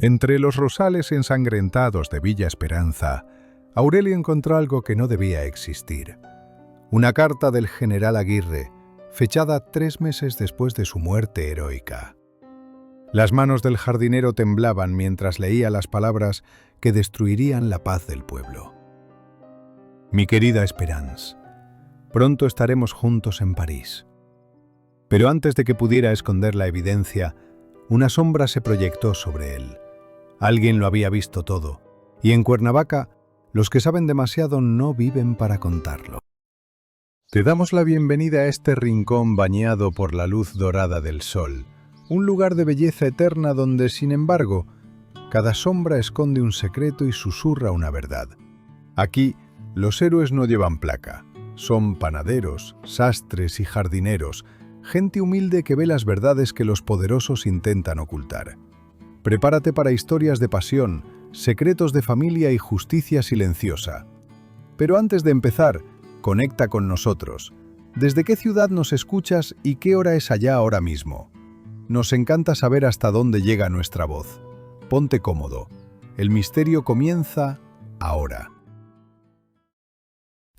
Entre los rosales ensangrentados de Villa Esperanza, Aurelio encontró algo que no debía existir. Una carta del general Aguirre, fechada 3 meses después de su muerte heroica. Las manos del jardinero temblaban mientras leía las palabras que destruirían la paz del pueblo. Mi querida Esperance, pronto estaremos juntos en París. Pero antes de que pudiera esconder la evidencia, una sombra se proyectó sobre él. Alguien lo había visto todo, y en Cuernavaca, los que saben demasiado no viven para contarlo. Te damos la bienvenida a este rincón bañado por la luz dorada del sol, un lugar de belleza eterna donde, sin embargo, cada sombra esconde un secreto y susurra una verdad. Aquí, los héroes no llevan placa, son panaderos, sastres y jardineros, gente humilde que ve las verdades que los poderosos intentan ocultar. Prepárate para historias de pasión, secretos de familia y justicia silenciosa. Pero antes de empezar, conecta con nosotros. ¿Desde qué ciudad nos escuchas y qué hora es allá ahora mismo? Nos encanta saber hasta dónde llega nuestra voz. Ponte cómodo. El misterio comienza ahora.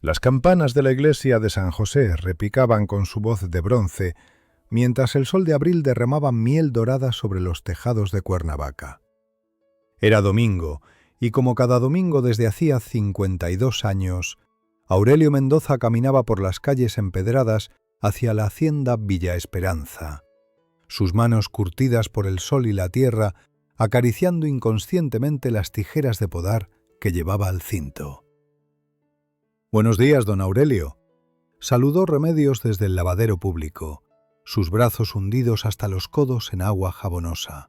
Las campanas de la iglesia de San José repicaban con su voz de bronce, mientras el sol de abril derramaba miel dorada sobre los tejados de Cuernavaca. Era domingo, y como cada domingo desde hacía 52 años, Aurelio Mendoza caminaba por las calles empedradas hacia la hacienda Villa Esperanza, sus manos curtidas por el sol y la tierra, acariciando inconscientemente las tijeras de podar que llevaba al cinto. «Buenos días, don Aurelio», saludó Remedios desde el lavadero público, sus brazos hundidos hasta los codos en agua jabonosa.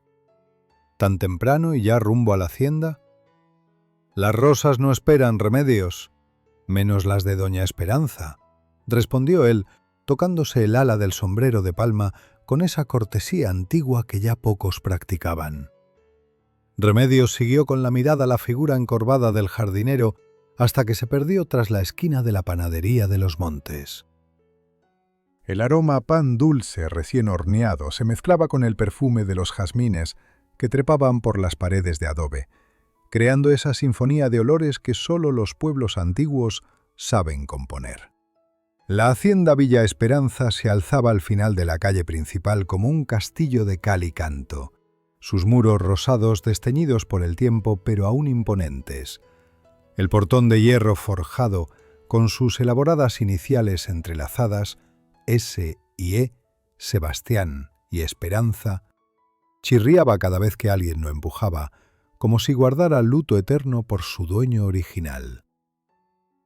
«¿Tan temprano y ya rumbo a la hacienda?» «Las rosas no esperan, Remedios, menos las de doña Esperanza», respondió él, tocándose el ala del sombrero de palma con esa cortesía antigua que ya pocos practicaban. Remedios siguió con la mirada la figura encorvada del jardinero hasta que se perdió tras la esquina de la panadería de los Montes. El aroma a pan dulce recién horneado se mezclaba con el perfume de los jazmines que trepaban por las paredes de adobe, creando esa sinfonía de olores que solo los pueblos antiguos saben componer. La hacienda Villa Esperanza se alzaba al final de la calle principal como un castillo de cal y canto, sus muros rosados desteñidos por el tiempo pero aún imponentes. El portón de hierro forjado, con sus elaboradas iniciales entrelazadas, S y E, Sebastián y Esperanza, chirriaba cada vez que alguien lo empujaba, como si guardara luto eterno por su dueño original.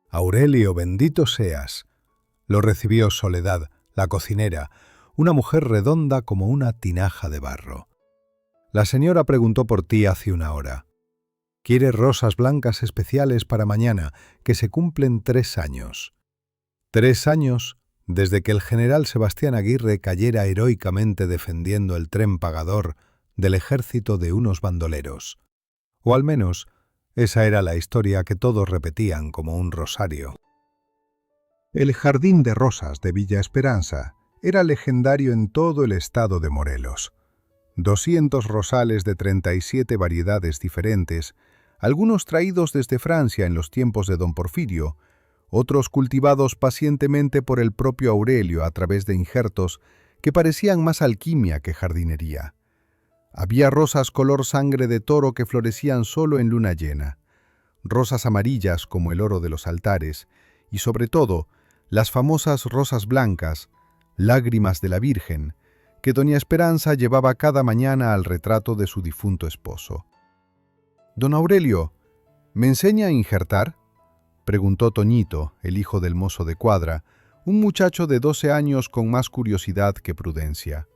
«Aurelio, bendito seas», lo recibió Soledad, la cocinera, una mujer redonda como una tinaja de barro. «La señora preguntó por ti hace una hora. Quiere rosas blancas especiales para mañana, que se cumplen 3 años. 3 años desde que el general Sebastián Aguirre cayera heroicamente defendiendo el tren pagador del ejército de unos bandoleros. O al menos, esa era la historia que todos repetían como un rosario. El jardín de rosas de Villa Esperanza era legendario en todo el estado de Morelos. 200 rosales de 37 variedades diferentes, algunos traídos desde Francia en los tiempos de don Porfirio, otros cultivados pacientemente por el propio Aurelio a través de injertos que parecían más alquimia que jardinería. Había rosas color sangre de toro que florecían solo en luna llena, rosas amarillas como el oro de los altares y, sobre todo, las famosas rosas blancas, lágrimas de la Virgen, que doña Esperanza llevaba cada mañana al retrato de su difunto esposo. «Don Aurelio, ¿me enseña a injertar?», preguntó Toñito, el hijo del mozo de cuadra, un muchacho de 12 años con más curiosidad que prudencia.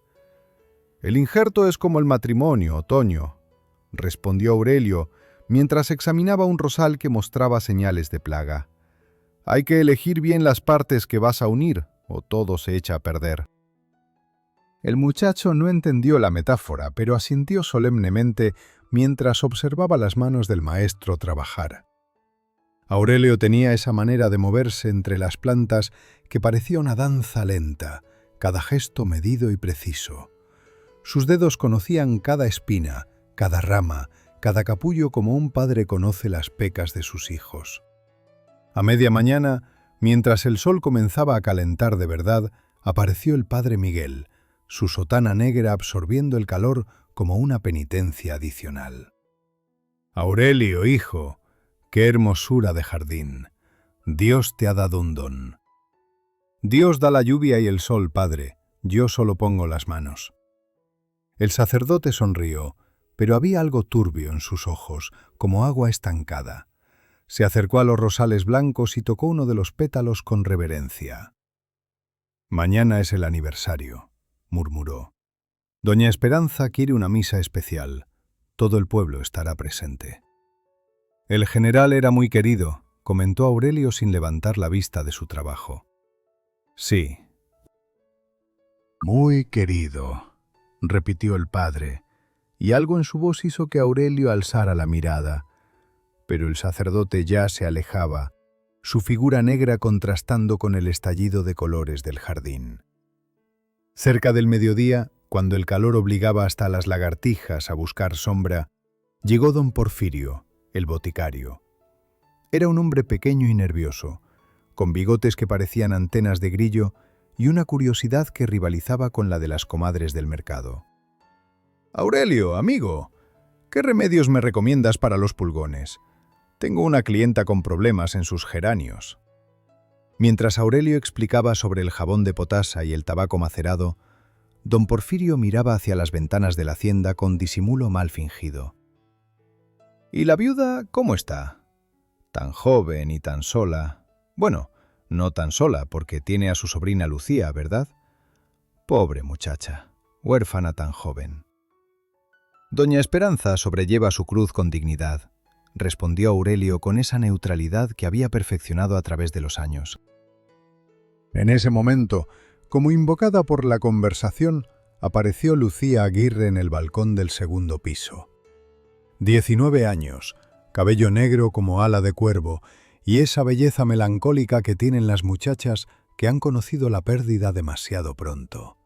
«El injerto es como el matrimonio, Toño», respondió Aurelio, mientras examinaba un rosal que mostraba señales de plaga. «Hay que elegir bien las partes que vas a unir, o todo se echa a perder». El muchacho no entendió la metáfora, pero asintió solemnemente mientras observaba las manos del maestro trabajar. Aurelio tenía esa manera de moverse entre las plantas que parecía una danza lenta, cada gesto medido y preciso. Sus dedos conocían cada espina, cada rama, cada capullo como un padre conoce las pecas de sus hijos. A media mañana, mientras el sol comenzaba a calentar de verdad, apareció el padre Miguel, su sotana negra absorbiendo el calor como una penitencia adicional. «Aurelio, hijo, qué hermosura de jardín. Dios te ha dado un don». «Dios da la lluvia y el sol, padre, yo solo pongo las manos». El sacerdote sonrió, pero había algo turbio en sus ojos, como agua estancada. Se acercó a los rosales blancos y tocó uno de los pétalos con reverencia. «Mañana es el aniversario», murmuró. «Doña Esperanza quiere una misa especial. Todo el pueblo estará presente». «El general era muy querido», comentó Aurelio sin levantar la vista de su trabajo. «Sí». «Muy querido», repitió el padre, y algo en su voz hizo que Aurelio alzara la mirada. Pero el sacerdote ya se alejaba, su figura negra contrastando con el estallido de colores del jardín. Cerca del mediodía, cuando el calor obligaba hasta a las lagartijas a buscar sombra, llegó don Porfirio, el boticario. Era un hombre pequeño y nervioso, con bigotes que parecían antenas de grillo y una curiosidad que rivalizaba con la de las comadres del mercado. «Aurelio, amigo, ¿qué remedios me recomiendas para los pulgones? Tengo una clienta con problemas en sus geranios». Mientras Aurelio explicaba sobre el jabón de potasa y el tabaco macerado, don Porfirio miraba hacia las ventanas de la hacienda con disimulo mal fingido. «¿Y la viuda cómo está? Tan joven y tan sola. Bueno, no tan sola, porque tiene a su sobrina Lucía, ¿verdad? Pobre muchacha, huérfana tan joven». «Doña Esperanza sobrelleva su cruz con dignidad», respondió Aurelio con esa neutralidad que había perfeccionado a través de los años. En ese momento, como invocada por la conversación, apareció Lucía Aguirre en el balcón del segundo piso. 19 años, cabello negro como ala de cuervo, y esa belleza melancólica que tienen las muchachas que han conocido la pérdida demasiado pronto.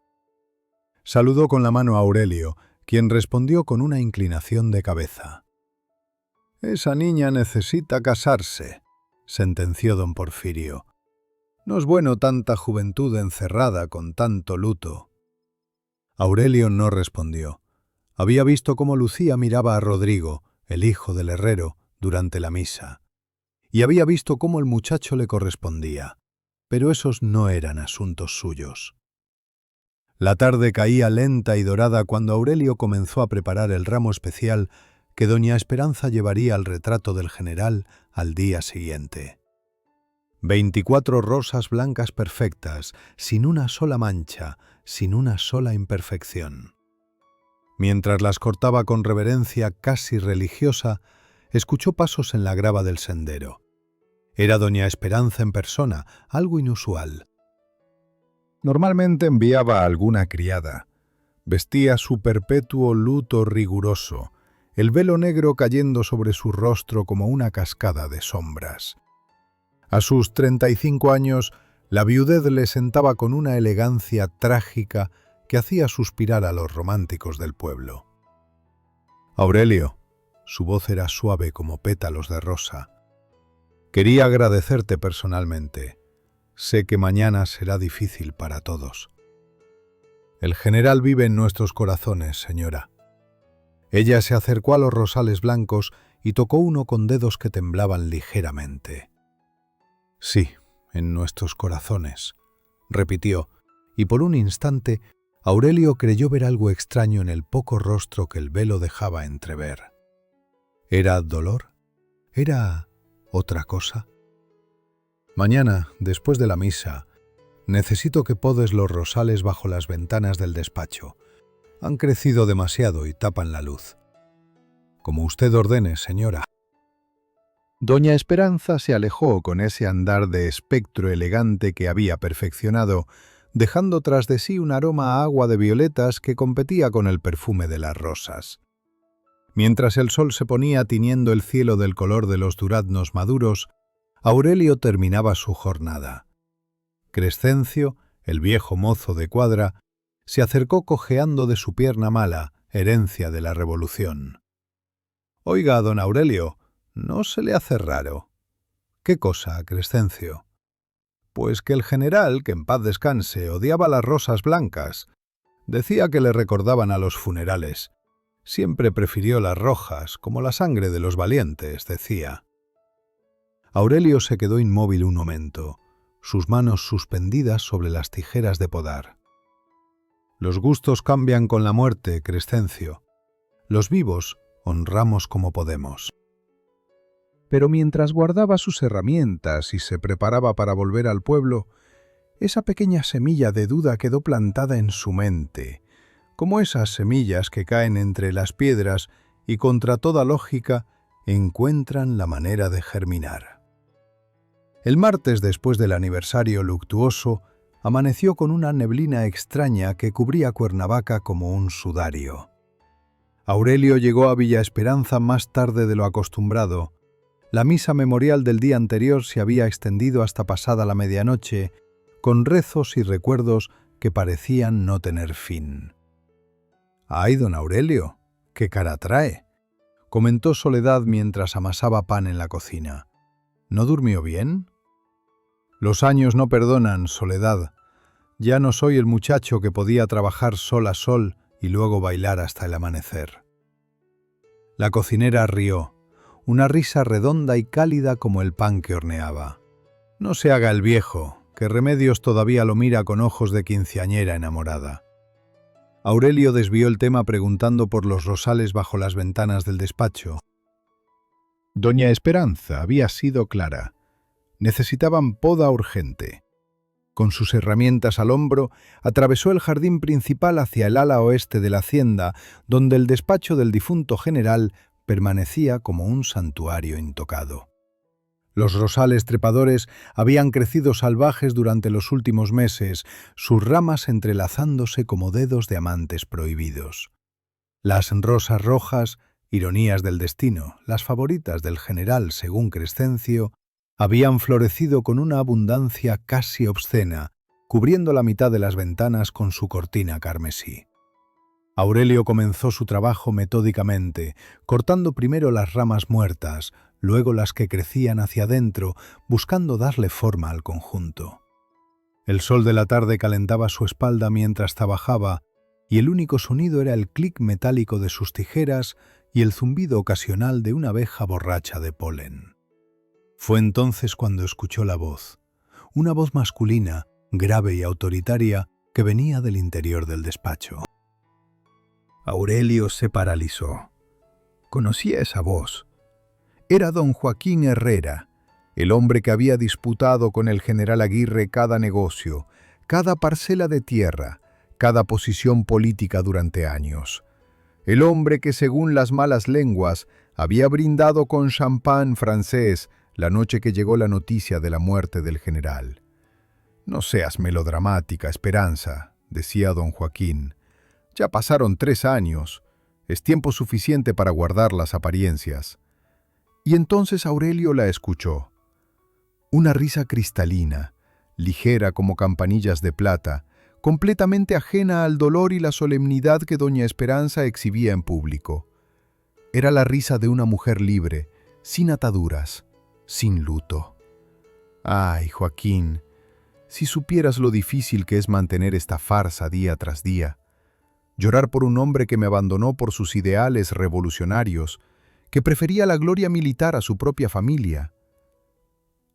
Saludó con la mano a Aurelio, quien respondió con una inclinación de cabeza. «Esa niña necesita casarse», sentenció don Porfirio. «No es bueno tanta juventud encerrada con tanto luto». Aurelio no respondió. Había visto cómo Lucía miraba a Rodrigo, el hijo del herrero, durante la misa. Y había visto cómo el muchacho le correspondía. Pero esos no eran asuntos suyos. La tarde caía lenta y dorada cuando Aurelio comenzó a preparar el ramo especial que doña Esperanza llevaría al retrato del general al día siguiente. 24 rosas blancas perfectas, sin una sola mancha, sin una sola imperfección. Mientras las cortaba con reverencia casi religiosa, escuchó pasos en la grava del sendero. Era doña Esperanza en persona, algo inusual. Normalmente enviaba a alguna criada. Vestía su perpetuo luto riguroso, el velo negro cayendo sobre su rostro como una cascada de sombras. A sus 35 años, la viudez le sentaba con una elegancia trágica que hacía suspirar a los románticos del pueblo. «Aurelio», su voz era suave como pétalos de rosa, «quería agradecerte personalmente. Sé que mañana será difícil para todos». «El general vive en nuestros corazones, señora». Ella se acercó a los rosales blancos y tocó uno con dedos que temblaban ligeramente. «Sí, en nuestros corazones», repitió, y por un instante Aurelio creyó ver algo extraño en el poco rostro que el velo dejaba entrever. ¿Era dolor? ¿Era otra cosa? «Mañana, después de la misa, necesito que podes los rosales bajo las ventanas del despacho. Han crecido demasiado y tapan la luz». «Como usted ordene, señora». Doña Esperanza se alejó con ese andar de espectro elegante que había perfeccionado, dejando tras de sí un aroma a agua de violetas que competía con el perfume de las rosas. Mientras el sol se ponía tiñendo el cielo del color de los duraznos maduros, Aurelio terminaba su jornada. Crescencio, el viejo mozo de cuadra, se acercó cojeando de su pierna mala, herencia de la revolución. Oiga, don Aurelio, ¿no se le hace raro? ¿Qué cosa, Crescencio? Pues que el general, que en paz descanse, odiaba las rosas blancas. Decía que le recordaban a los funerales. Siempre prefirió las rojas, como la sangre de los valientes, decía. Aurelio se quedó inmóvil un momento, sus manos suspendidas sobre las tijeras de podar. Los gustos cambian con la muerte, Crescencio. Los vivos honramos como podemos. Pero mientras guardaba sus herramientas y se preparaba para volver al pueblo, esa pequeña semilla de duda quedó plantada en su mente, como esas semillas que caen entre las piedras y contra toda lógica encuentran la manera de germinar. El martes, después del aniversario luctuoso, amaneció con una neblina extraña que cubría Cuernavaca como un sudario. Aurelio llegó a Villa Esperanza más tarde de lo acostumbrado. La misa memorial del día anterior se había extendido hasta pasada la medianoche, con rezos y recuerdos que parecían no tener fin. «¡Ay, don Aurelio! ¡Qué cara trae!», comentó Soledad mientras amasaba pan en la cocina. «¿No durmió bien?». «Los años no perdonan, Soledad. Ya no soy el muchacho que podía trabajar sol a sol y luego bailar hasta el amanecer». La cocinera rió, una risa redonda y cálida como el pan que horneaba. «No se haga el viejo, que Remedios todavía lo mira con ojos de quinceañera enamorada». Aurelio desvió el tema preguntando por los rosales bajo las ventanas del despacho. Doña Esperanza había sido clara. Necesitaban poda urgente. Con sus herramientas al hombro, atravesó el jardín principal hacia el ala oeste de la hacienda, donde el despacho del difunto general permanecía como un santuario intocado. Los rosales trepadores habían crecido salvajes durante los últimos meses, sus ramas entrelazándose como dedos de amantes prohibidos. Las rosas rojas, ironías del destino, las favoritas del general según Crescencio, habían florecido con una abundancia casi obscena, cubriendo la mitad de las ventanas con su cortina carmesí. Aurelio comenzó su trabajo metódicamente, cortando primero las ramas muertas, luego las que crecían hacia adentro, buscando darle forma al conjunto. El sol de la tarde calentaba su espalda mientras trabajaba, y el único sonido era el clic metálico de sus tijeras y el zumbido ocasional de una abeja borracha de polen. Fue entonces cuando escuchó la voz, una voz masculina, grave y autoritaria, que venía del interior del despacho. Aurelio se paralizó. Conocía esa voz. Era don Joaquín Herrera, el hombre que había disputado con el general Aguirre cada negocio, cada parcela de tierra, cada posición política durante años. El hombre que, según las malas lenguas, había brindado con champán francés la noche que llegó la noticia de la muerte del general. «No seas melodramática, Esperanza», decía don Joaquín. «Ya pasaron 3 años. Es tiempo suficiente para guardar las apariencias». Y entonces Aurelio la escuchó. Una risa cristalina, ligera como campanillas de plata, completamente ajena al dolor y la solemnidad que doña Esperanza exhibía en público. Era la risa de una mujer libre, sin ataduras, sin luto. «Ay, Joaquín, si supieras lo difícil que es mantener esta farsa día tras día. Llorar por un hombre que me abandonó por sus ideales revolucionarios, que prefería la gloria militar a su propia familia».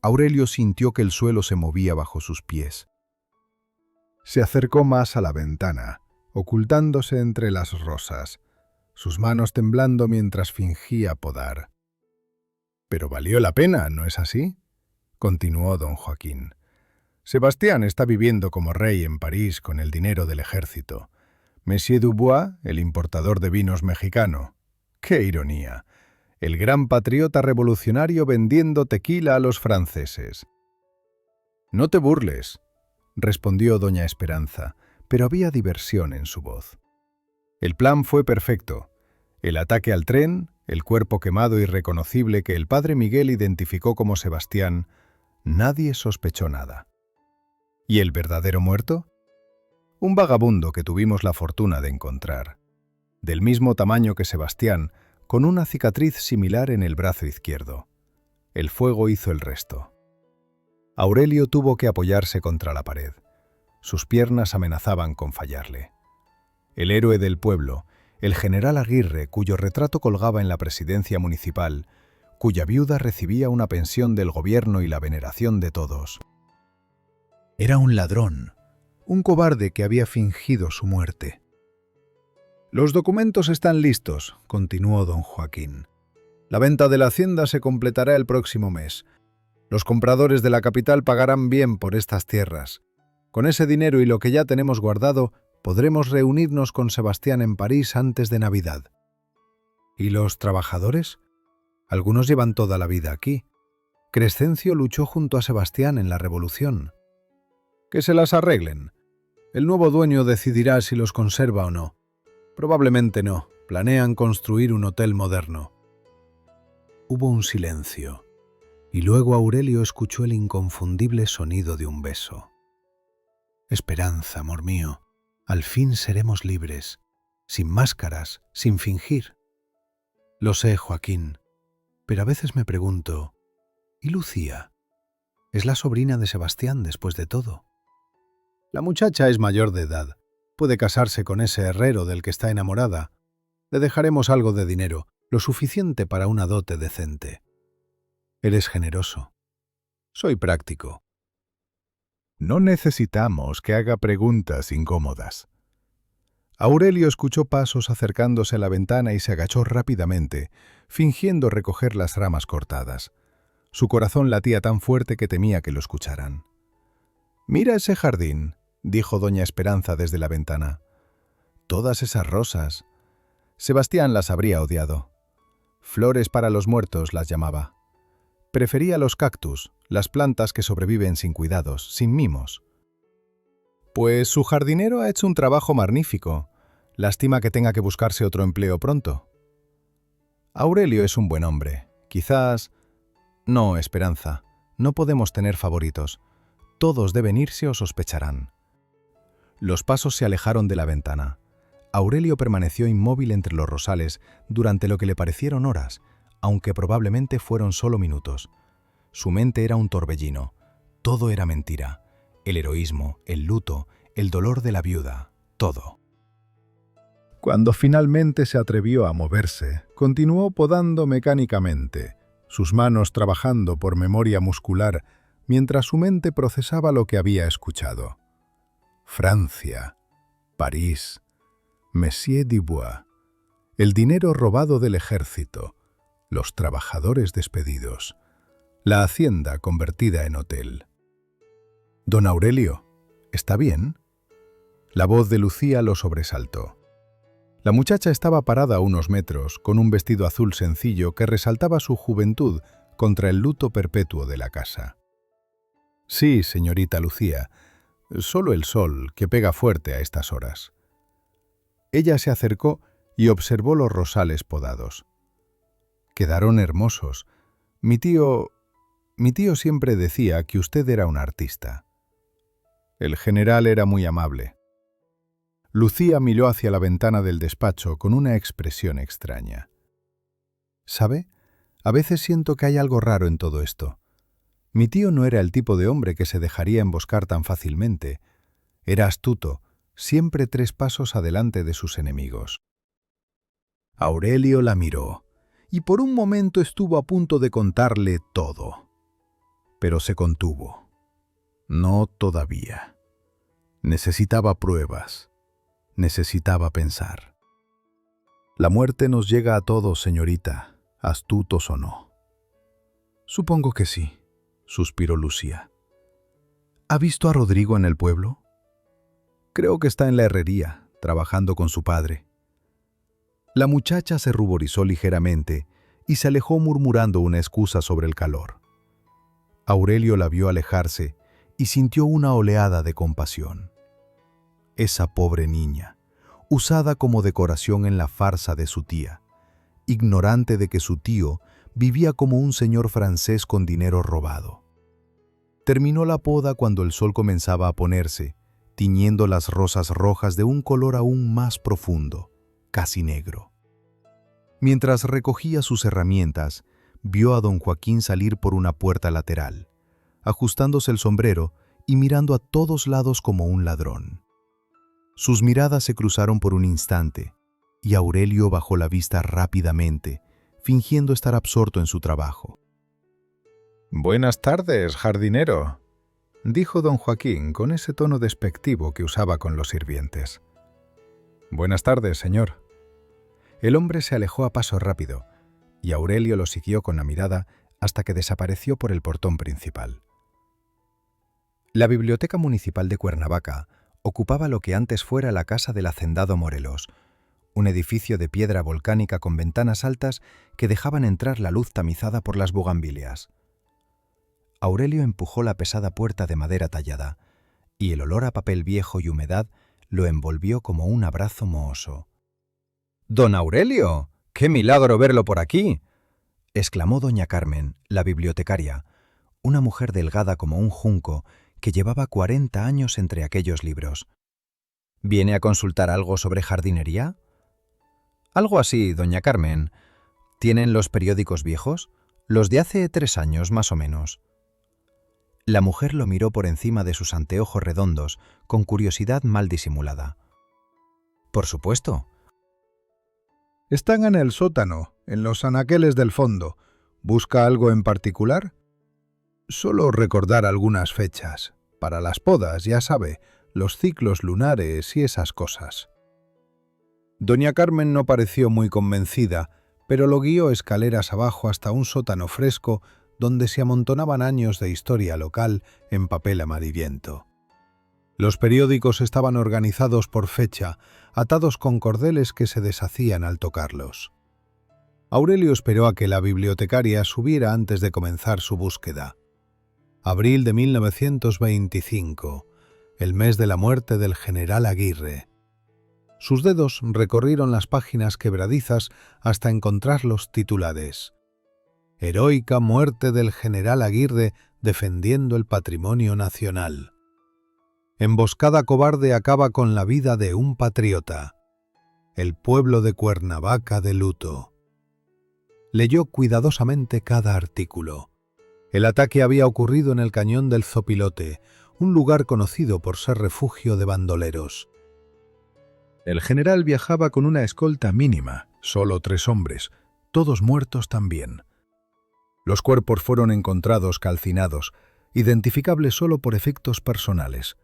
Aurelio sintió que el suelo se movía bajo sus pies. Se acercó más a la ventana, ocultándose entre las rosas, sus manos temblando mientras fingía podar. «Pero valió la pena, ¿no es así?», continuó don Joaquín. «Sebastián está viviendo como rey en París con el dinero del ejército. Monsieur Dubois, el importador de vinos mexicano. ¡Qué ironía! El gran patriota revolucionario vendiendo tequila a los franceses». «No te burles», respondió doña Esperanza, pero había diversión en su voz. «El plan fue perfecto. El ataque al tren, el cuerpo quemado y reconocible que el padre Miguel identificó como Sebastián, nadie sospechó nada. ¿Y el verdadero muerto? Un vagabundo que tuvimos la fortuna de encontrar. Del mismo tamaño que Sebastián, con una cicatriz similar en el brazo izquierdo. El fuego hizo el resto. Aurelio tuvo que apoyarse contra la pared. Sus piernas amenazaban con fallarle. El héroe del pueblo, el general Aguirre, cuyo retrato colgaba en la presidencia municipal, cuya viuda recibía una pensión del gobierno y la veneración de todos. Era un ladrón, un cobarde que había fingido su muerte. «Los documentos están listos», continuó don Joaquín. «La venta de la hacienda se completará el próximo mes. Los compradores de la capital pagarán bien por estas tierras. Con ese dinero y lo que ya tenemos guardado, podremos reunirnos con Sebastián en París antes de Navidad». «¿Y los trabajadores? Algunos llevan toda la vida aquí. Crescencio luchó junto a Sebastián en la Revolución». «Que se las arreglen. El nuevo dueño decidirá si los conserva o no. Probablemente no. Planean construir un hotel moderno». Hubo un silencio, y luego Aurelio escuchó el inconfundible sonido de un beso. «Esperanza, amor mío. Al fin seremos libres, sin máscaras, sin fingir». «Lo sé, Joaquín, pero a veces me pregunto, ¿y Lucía? Es la sobrina de Sebastián después de todo». «La muchacha es mayor de edad. Puede casarse con ese herrero del que está enamorada. Le dejaremos algo de dinero, lo suficiente para una dote decente». «Eres generoso». «Soy práctico». No necesitamos que haga preguntas incómodas. Aurelio escuchó pasos acercándose a la ventana y se agachó rápidamente, fingiendo recoger las ramas cortadas. Su corazón latía tan fuerte que temía que lo escucharan. «Mira ese jardín», dijo doña Esperanza desde la ventana. «Todas esas rosas. Sebastián las habría odiado. Flores para los muertos las llamaba. Prefería los cactus, las plantas que sobreviven sin cuidados, sin mimos». «Pues su jardinero ha hecho un trabajo magnífico. Lástima que tenga que buscarse otro empleo pronto». «Aurelio es un buen hombre. Quizás...» «No, Esperanza, no podemos tener favoritos. Todos deben irse o sospecharán». Los pasos se alejaron de la ventana. Aurelio permaneció inmóvil entre los rosales durante lo que le parecieron horas, aunque probablemente fueron solo minutos. Su mente era un torbellino. Todo era mentira. El heroísmo, el luto, el dolor de la viuda, todo. Cuando finalmente se atrevió a moverse, continuó podando mecánicamente, sus manos trabajando por memoria muscular, mientras su mente procesaba lo que había escuchado. Francia, París, Monsieur Dubois, el dinero robado del ejército, los trabajadores despedidos, la hacienda convertida en hotel. «Don Aurelio, ¿está bien?». La voz de Lucía lo sobresaltó. La muchacha estaba parada a unos metros, con un vestido azul sencillo que resaltaba su juventud contra el luto perpetuo de la casa. «Sí, señorita Lucía, solo el sol, que pega fuerte a estas horas». Ella se acercó y observó los rosales podados. «Quedaron hermosos. Mi tío siempre decía que usted era un artista». El general era muy amable. Lucía miró hacia la ventana del despacho con una expresión extraña. «¿Sabe? A veces siento que hay algo raro en todo esto. Mi tío no era el tipo de hombre que se dejaría emboscar tan fácilmente. Era astuto, siempre 3 pasos adelante de sus enemigos». Aurelio la miró, y por un momento estuvo a punto de contarle todo. Pero se contuvo. No todavía. Necesitaba pruebas. Necesitaba pensar. «La muerte nos llega a todos, señorita, astutos o no». «Supongo que sí», suspiró Lucía. «¿Ha visto a Rodrigo en el pueblo?» «Creo que está en la herrería, trabajando con su padre». La muchacha se ruborizó ligeramente y se alejó murmurando una excusa sobre el calor. Aurelio la vio alejarse y sintió una oleada de compasión. Esa pobre niña, usada como decoración en la farsa de su tía, ignorante de que su tío vivía como un señor francés con dinero robado. Terminó la poda cuando el sol comenzaba a ponerse, tiñendo las rosas rojas de un color aún más profundo, casi negro. Mientras recogía sus herramientas, vio a don Joaquín salir por una puerta lateral, ajustándose el sombrero y mirando a todos lados como un ladrón. Sus miradas se cruzaron por un instante, y Aurelio bajó la vista rápidamente, fingiendo estar absorto en su trabajo. «Buenas tardes, jardinero», dijo don Joaquín con ese tono despectivo que usaba con los sirvientes. «Buenas tardes, señor». El hombre se alejó a paso rápido, y Aurelio lo siguió con la mirada hasta que desapareció por el portón principal. La Biblioteca Municipal de Cuernavaca ocupaba lo que antes fuera la casa del hacendado Morelos, un edificio de piedra volcánica con ventanas altas que dejaban entrar la luz tamizada por las bugambilias. Aurelio empujó la pesada puerta de madera tallada, y el olor a papel viejo y humedad lo envolvió como un abrazo mohoso. «¡Don Aurelio! ¡Qué milagro verlo por aquí!», exclamó doña Carmen, la bibliotecaria, una mujer delgada como un junco que llevaba 40 años entre aquellos libros. «¿Viene a consultar algo sobre jardinería?» «Algo así, doña Carmen. ¿Tienen los periódicos viejos? Los de hace 3 años, más o menos». La mujer lo miró por encima de sus anteojos redondos, con curiosidad mal disimulada. «Por supuesto». «Están en el sótano, en los anaqueles del fondo. ¿Busca algo en particular?» «Solo recordar algunas fechas. Para las podas, ya sabe, los ciclos lunares y esas cosas». Doña Carmen no pareció muy convencida, pero lo guió escaleras abajo hasta un sótano fresco donde se amontonaban años de historia local en papel amarillento. Los periódicos estaban organizados por fecha, atados con cordeles que se deshacían al tocarlos. Aurelio esperó a que la bibliotecaria subiera antes de comenzar su búsqueda. Abril de 1925, el mes de la muerte del general Aguirre. Sus dedos recorrieron las páginas quebradizas hasta encontrar los titulares: «Heroica muerte del general Aguirre defendiendo el patrimonio nacional». «Emboscada cobarde acaba con la vida de un patriota». «El pueblo de Cuernavaca de luto». Leyó cuidadosamente cada artículo. El ataque había ocurrido en el cañón del Zopilote, un lugar conocido por ser refugio de bandoleros. El general viajaba con una escolta mínima, solo 3 hombres, todos muertos también. Los cuerpos fueron encontrados calcinados, identificables solo por efectos personales.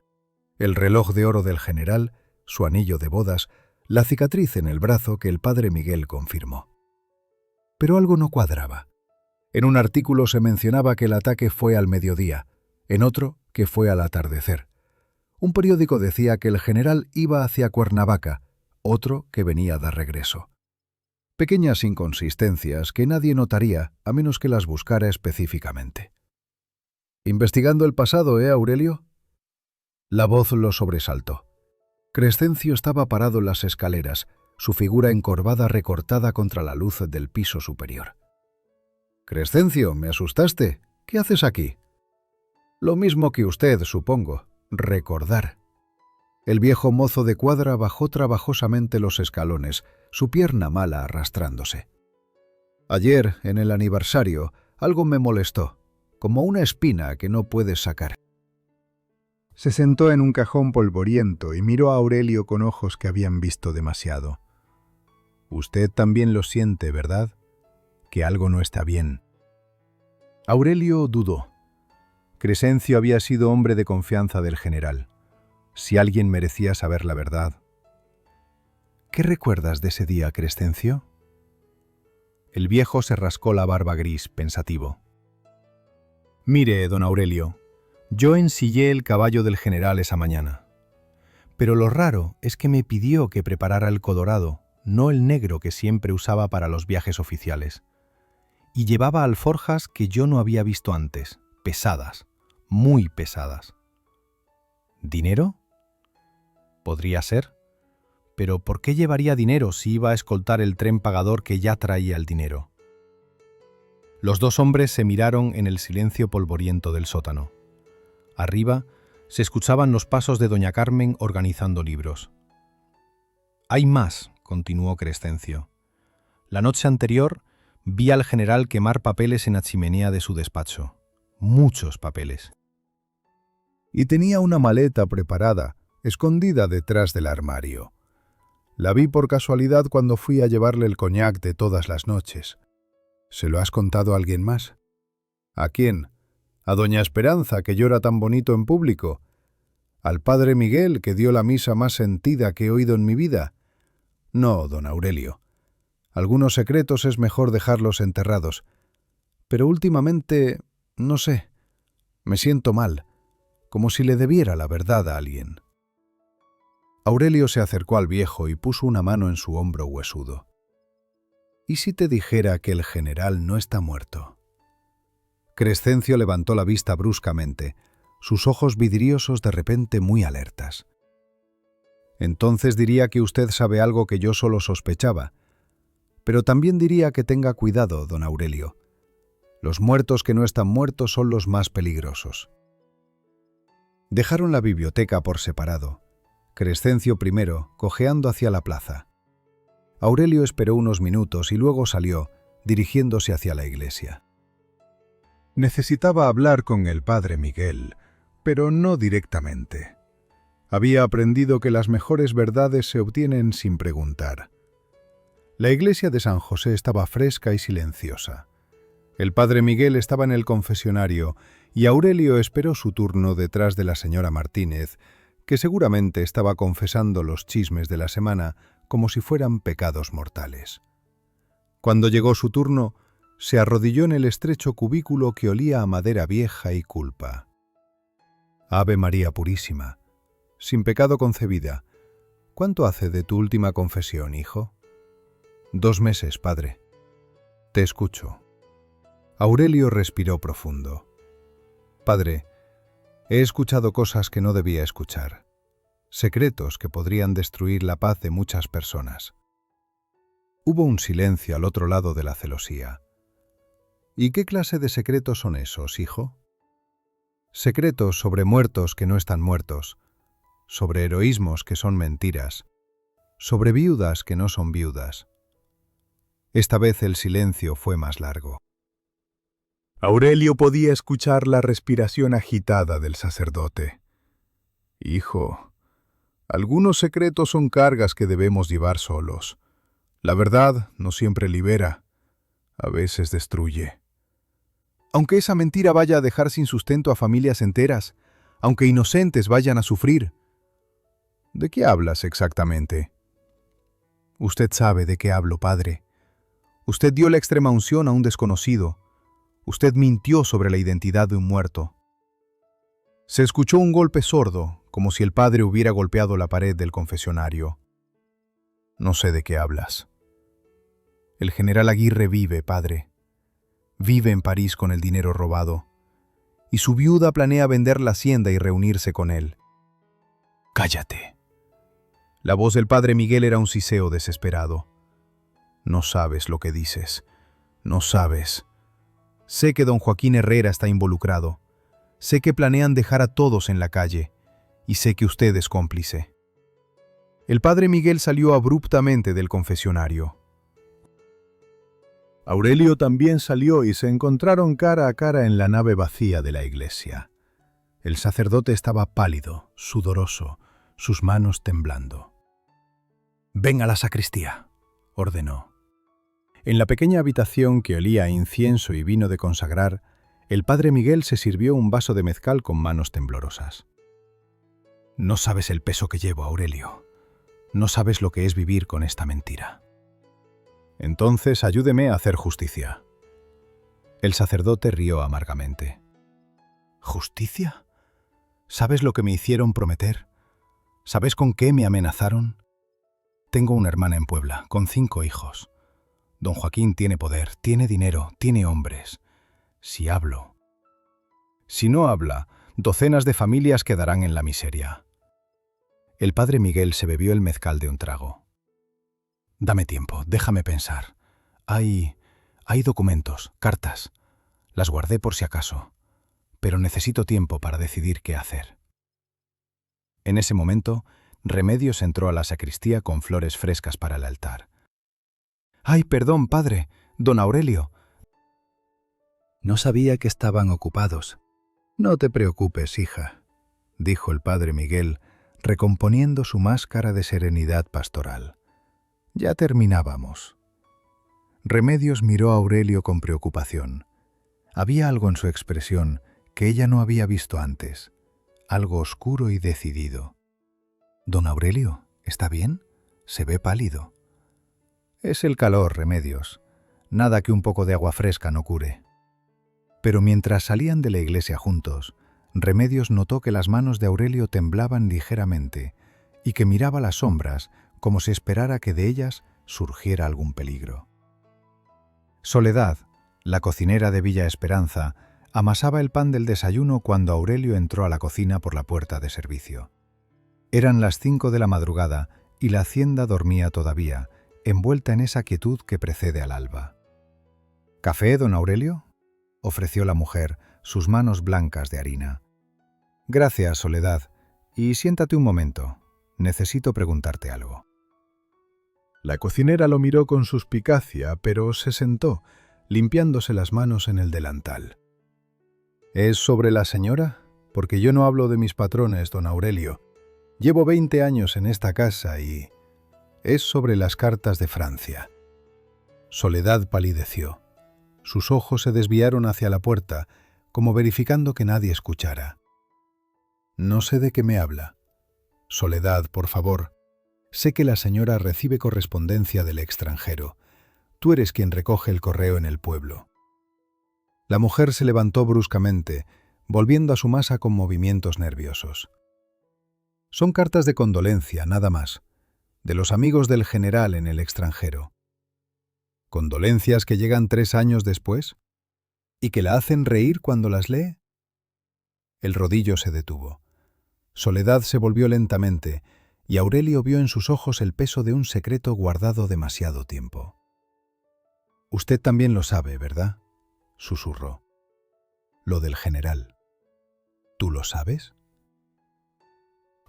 El reloj de oro del general, su anillo de bodas, la cicatriz en el brazo que el padre Miguel confirmó. Pero algo no cuadraba. En un artículo se mencionaba que el ataque fue al mediodía, en otro que fue al atardecer. Un periódico decía que el general iba hacia Cuernavaca, otro que venía de regreso. Pequeñas inconsistencias que nadie notaría a menos que las buscara específicamente. «¿Investigando el pasado, Aurelio?» La voz lo sobresaltó. Crescencio estaba parado en las escaleras, su figura encorvada recortada contra la luz del piso superior. «Crescencio, me asustaste. ¿Qué haces aquí?» «Lo mismo que usted, supongo. Recordar». El viejo mozo de cuadra bajó trabajosamente los escalones, su pierna mala arrastrándose. «Ayer, en el aniversario, algo me molestó, como una espina que no puedes sacar». Se sentó en un cajón polvoriento y miró a Aurelio con ojos que habían visto demasiado. «Usted también lo siente, ¿verdad? Que algo no está bien». Aurelio dudó. Crescencio había sido hombre de confianza del general. Si alguien merecía saber la verdad. «¿Qué recuerdas de ese día, Crescencio?» El viejo se rascó la barba gris, pensativo. «Mire, don Aurelio, yo ensillé el caballo del general esa mañana. Pero lo raro es que me pidió que preparara el colorado, no el negro que siempre usaba para los viajes oficiales. Y llevaba alforjas que yo no había visto antes, pesadas, muy pesadas». «¿Dinero?» «Podría ser. Pero ¿por qué llevaría dinero si iba a escoltar el tren pagador que ya traía el dinero?» Los 2 hombres se miraron en el silencio polvoriento del sótano. Arriba se escuchaban los pasos de doña Carmen organizando libros. «Hay más», continuó Crescencio. La noche anterior vi al general quemar papeles en la chimenea de su despacho. Muchos papeles. Y tenía una maleta preparada, escondida detrás del armario. La vi por casualidad cuando fui a llevarle el coñac de todas las noches. ¿Se lo has contado a alguien más? ¿A quién? ¿A doña Esperanza, que llora tan bonito en público? ¿Al padre Miguel, que dio la misa más sentida que he oído en mi vida? No, don Aurelio. Algunos secretos es mejor dejarlos enterrados. Pero últimamente, no sé, me siento mal, como si le debiera la verdad a alguien. Aurelio se acercó al viejo y puso una mano en su hombro huesudo. ¿Y si te dijera que el general no está muerto? Crescencio levantó la vista bruscamente, sus ojos vidriosos de repente muy alertas. Entonces diría que usted sabe algo que yo solo sospechaba, pero también diría que tenga cuidado, don Aurelio. Los muertos que no están muertos son los más peligrosos. Dejaron la biblioteca por separado, Crescencio primero, cojeando hacia la plaza. Aurelio esperó unos minutos y luego salió, dirigiéndose hacia la iglesia. Necesitaba hablar con el padre Miguel, pero no directamente. Había aprendido que las mejores verdades se obtienen sin preguntar. La iglesia de San José estaba fresca y silenciosa. El padre Miguel estaba en el confesionario y Aurelio esperó su turno detrás de la señora Martínez, que seguramente estaba confesando los chismes de la semana como si fueran pecados mortales. Cuando llegó su turno, se arrodilló en el estrecho cubículo que olía a madera vieja y culpa. Ave María Purísima, sin pecado concebida, ¿cuánto hace de tu última confesión, hijo? 2 meses, padre. Te escucho. Aurelio respiró profundo. Padre, he escuchado cosas que no debía escuchar, secretos que podrían destruir la paz de muchas personas. Hubo un silencio al otro lado de la celosía. ¿Y qué clase de secretos son esos, hijo? Secretos sobre muertos que no están muertos, sobre heroísmos que son mentiras, sobre viudas que no son viudas. Esta vez el silencio fue más largo. Aurelio podía escuchar la respiración agitada del sacerdote. Hijo, algunos secretos son cargas que debemos llevar solos. La verdad no siempre libera, a veces destruye. Aunque esa mentira vaya a dejar sin sustento a familias enteras, aunque inocentes vayan a sufrir. ¿De qué hablas exactamente? Usted sabe de qué hablo, padre. Usted dio la extremaunción a un desconocido. Usted mintió sobre la identidad de un muerto. Se escuchó un golpe sordo, como si el padre hubiera golpeado la pared del confesionario. No sé de qué hablas. El general Aguirre vive, padre. Vive en París con el dinero robado. Y su viuda planea vender la hacienda y reunirse con él. Cállate. La voz del padre Miguel era un siseo desesperado. No sabes lo que dices. No sabes. Sé que don Joaquín Herrera está involucrado. Sé que planean dejar a todos en la calle. Y sé que usted es cómplice. El padre Miguel salió abruptamente del confesionario. Aurelio también salió y se encontraron cara a cara en la nave vacía de la iglesia. El sacerdote estaba pálido, sudoroso, sus manos temblando. «Ven a la sacristía», ordenó. En la pequeña habitación que olía a incienso y vino de consagrar, el padre Miguel se sirvió un vaso de mezcal con manos temblorosas. «No sabes el peso que llevo, Aurelio. No sabes lo que es vivir con esta mentira. Entonces ayúdeme a hacer justicia». El sacerdote rió amargamente. ¿Justicia? ¿Sabes lo que me hicieron prometer? ¿Sabes con qué me amenazaron? Tengo una hermana en Puebla, con 5 hijos. Don Joaquín tiene poder, tiene dinero, tiene hombres. Si hablo. Si no habla, docenas de familias quedarán en la miseria. El padre Miguel se bebió el mezcal de un trago. Dame tiempo, déjame pensar. Hay documentos, cartas. Las guardé por si acaso, pero necesito tiempo para decidir qué hacer. En ese momento, Remedios entró a la sacristía con flores frescas para el altar. «Ay, perdón, padre, don Aurelio». No sabía que estaban ocupados. No te preocupes, hija, dijo el padre Miguel, recomponiendo su máscara de serenidad pastoral. Ya terminábamos. Remedios miró a Aurelio con preocupación. Había algo en su expresión que ella no había visto antes, algo oscuro y decidido. «Don Aurelio, ¿está bien? Se ve pálido». «Es el calor, Remedios. Nada que un poco de agua fresca no cure». Pero mientras salían de la iglesia juntos, Remedios notó que las manos de Aurelio temblaban ligeramente y que miraba las sombras como si esperara que de ellas surgiera algún peligro. Soledad, la cocinera de Villa Esperanza, amasaba el pan del desayuno cuando Aurelio entró a la cocina por la puerta de servicio. Eran las 5 de la madrugada y la hacienda dormía todavía, envuelta en esa quietud que precede al alba. «¿Café, don Aurelio?», ofreció la mujer, sus manos blancas de harina. «Gracias, Soledad. Y siéntate un momento. Necesito preguntarte algo». La cocinera lo miró con suspicacia, pero se sentó, limpiándose las manos en el delantal. «¿Es sobre la señora? Porque yo no hablo de mis patrones, don Aurelio. Llevo 20 años en esta casa y... es sobre las cartas de Francia». Soledad palideció. Sus ojos se desviaron hacia la puerta, como verificando que nadie escuchara. «No sé de qué me habla». «Soledad, por favor. Sé que la señora recibe correspondencia del extranjero. Tú eres quien recoge el correo en el pueblo». La mujer se levantó bruscamente, volviendo a su masa con movimientos nerviosos. «Son cartas de condolencia, nada más, de los amigos del general en el extranjero». «¿Condolencias que llegan 3 años después? ¿Y que la hacen reír cuando las lee?». El rodillo se detuvo. Soledad se volvió lentamente, y Aurelio vio en sus ojos el peso de un secreto guardado demasiado tiempo. «Usted también lo sabe, ¿verdad?», susurró. «Lo del general. ¿Tú lo sabes?».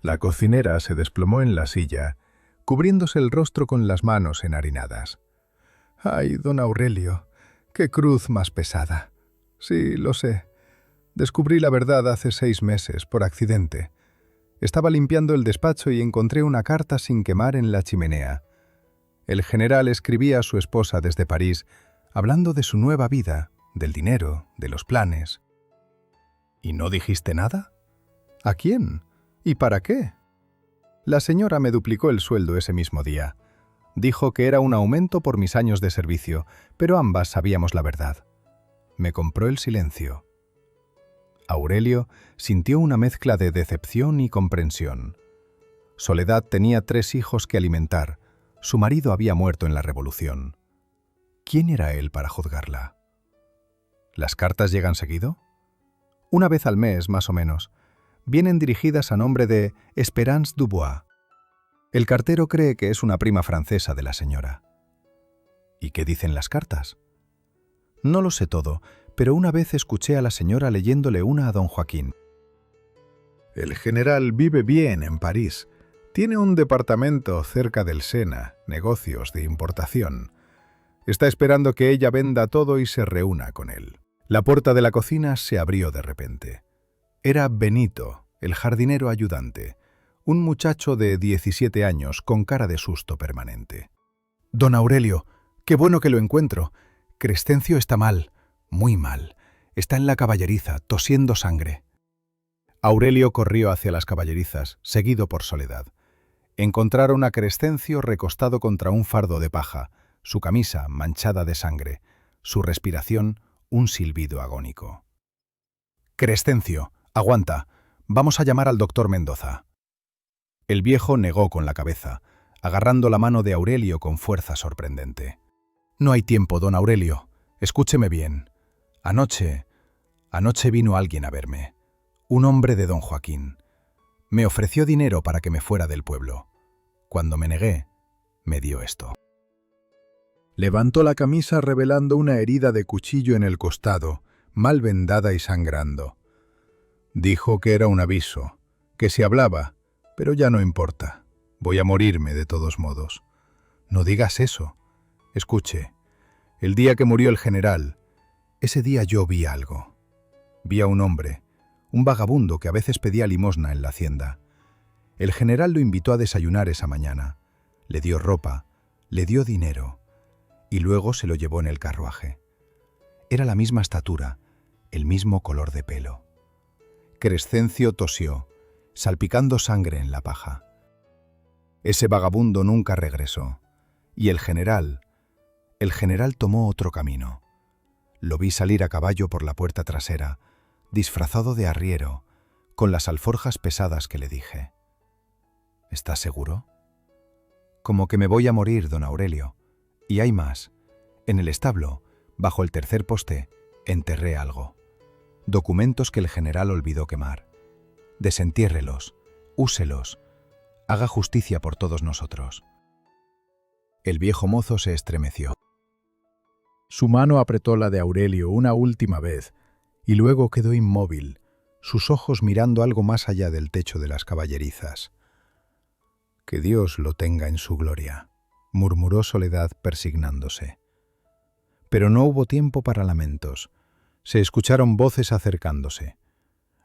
La cocinera se desplomó en la silla, cubriéndose el rostro con las manos enharinadas. «Ay, don Aurelio, qué cruz más pesada. Sí, lo sé. Descubrí la verdad hace 6 meses, por accidente. Estaba limpiando el despacho y encontré una carta sin quemar en la chimenea. El general escribía a su esposa desde París, hablando de su nueva vida, del dinero, de los planes». «¿Y no dijiste nada?». «¿A quién? ¿Y para qué?». «La señora me duplicó el sueldo ese mismo día. Dijo que era un aumento por mis años de servicio, pero ambas sabíamos la verdad. Me compró el silencio». Aurelio sintió una mezcla de decepción y comprensión. Soledad tenía 3 hijos que alimentar. Su marido había muerto en la Revolución. ¿Quién era él para juzgarla? ¿Las cartas llegan seguido? «Una vez al mes, más o menos. Vienen dirigidas a nombre de Espérance Dubois. El cartero cree que es una prima francesa de la señora». «¿Y qué dicen las cartas?». «No lo sé todo, pero una vez escuché a la señora leyéndole una a don Joaquín. El general vive bien en París. Tiene un departamento cerca del Sena, negocios de importación. Está esperando que ella venda todo y se reúna con él». La puerta de la cocina se abrió de repente. Era Benito, el jardinero ayudante, un muchacho de 17 años con cara de susto permanente. «Don Aurelio, qué bueno que lo encuentro. Crescencio está mal, muy mal. Está en la caballeriza, tosiendo sangre». Aurelio corrió hacia las caballerizas, seguido por Soledad. Encontraron a Crescencio recostado contra un fardo de paja, su camisa manchada de sangre, su respiración un silbido agónico. «Crescencio, aguanta. Vamos a llamar al doctor Mendoza». El viejo negó con la cabeza, agarrando la mano de Aurelio con fuerza sorprendente. «No hay tiempo, don Aurelio. Escúcheme bien. Anoche vino alguien a verme. Un hombre de don Joaquín. Me ofreció dinero para que me fuera del pueblo. Cuando me negué, me dio esto». Levantó la camisa revelando una herida de cuchillo en el costado, mal vendada y sangrando. Dijo que era un aviso, que se hablaba, pero ya no importa. Voy a morirme de todos modos. «No digas eso. Escuche, el día que murió el general, ese día yo vi algo. Vi a un hombre, un vagabundo que a veces pedía limosna en la hacienda. El general lo invitó a desayunar esa mañana, le dio ropa, le dio dinero y luego se lo llevó en el carruaje. Era la misma estatura, el mismo color de pelo. Crescencio tosió, salpicando sangre en la paja. Ese vagabundo nunca regresó, y el general tomó otro camino. Lo vi salir a caballo por la puerta trasera, disfrazado de arriero, con las alforjas pesadas que le dije. ¿Estás seguro? Como que me voy a morir, don Aurelio. Y hay más. En el establo, bajo el tercer poste, enterré algo. Documentos que el general olvidó quemar. Desentiérrelos, úselos, haga justicia por todos nosotros. El viejo mozo se estremeció. Su mano apretó la de Aurelio una última vez y luego quedó inmóvil, sus ojos mirando algo más allá del techo de las caballerizas. «Que Dios lo tenga en su gloria», murmuró Soledad persignándose. Pero no hubo tiempo para lamentos. Se escucharon voces acercándose.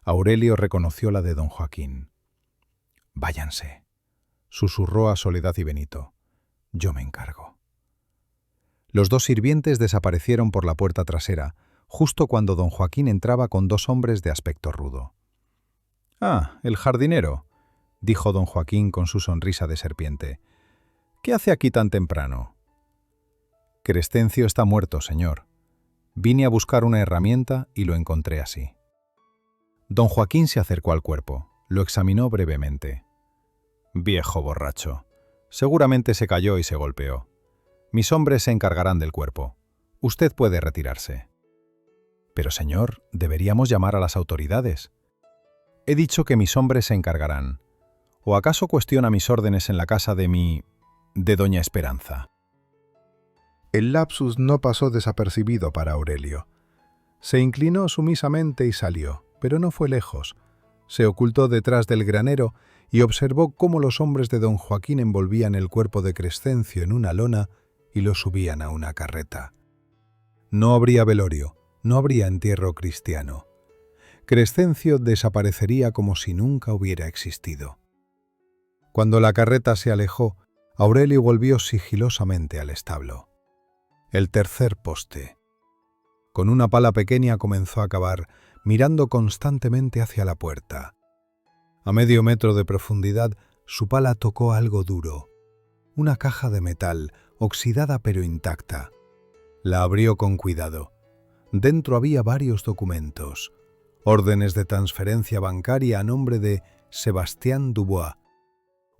Aurelio reconoció la de don Joaquín. «Váyanse», susurró a Soledad y Benito. «Yo me encargo». Los dos sirvientes desaparecieron por la puerta trasera, justo cuando don Joaquín entraba con dos hombres de aspecto rudo. «Ah, el jardinero», dijo don Joaquín con su sonrisa de serpiente. «¿Qué hace aquí tan temprano?» «Crescencio está muerto, señor. Vine a buscar una herramienta y lo encontré así». Don Joaquín se acercó al cuerpo, lo examinó brevemente. «Viejo borracho. Seguramente se cayó y se golpeó. Mis hombres se encargarán del cuerpo. Usted puede retirarse». «Pero, señor, deberíamos llamar a las autoridades». «He dicho que mis hombres se encargarán. ¿O acaso cuestiona mis órdenes en la casa de doña Esperanza?» El lapsus no pasó desapercibido para Aurelio. Se inclinó sumisamente y salió, pero no fue lejos. Se ocultó detrás del granero y observó cómo los hombres de don Joaquín envolvían el cuerpo de Crescencio en una lona y lo subían a una carreta. No habría velorio, no habría entierro cristiano. Crescencio desaparecería como si nunca hubiera existido. Cuando la carreta se alejó, Aurelio volvió sigilosamente al establo. El tercer poste. Con una pala pequeña comenzó a cavar, mirando constantemente hacia la puerta. A medio metro de profundidad, su pala tocó algo duro, una caja de metal, oxidada pero intacta. La abrió con cuidado. Dentro había varios documentos, órdenes de transferencia bancaria a nombre de Sébastien Dubois,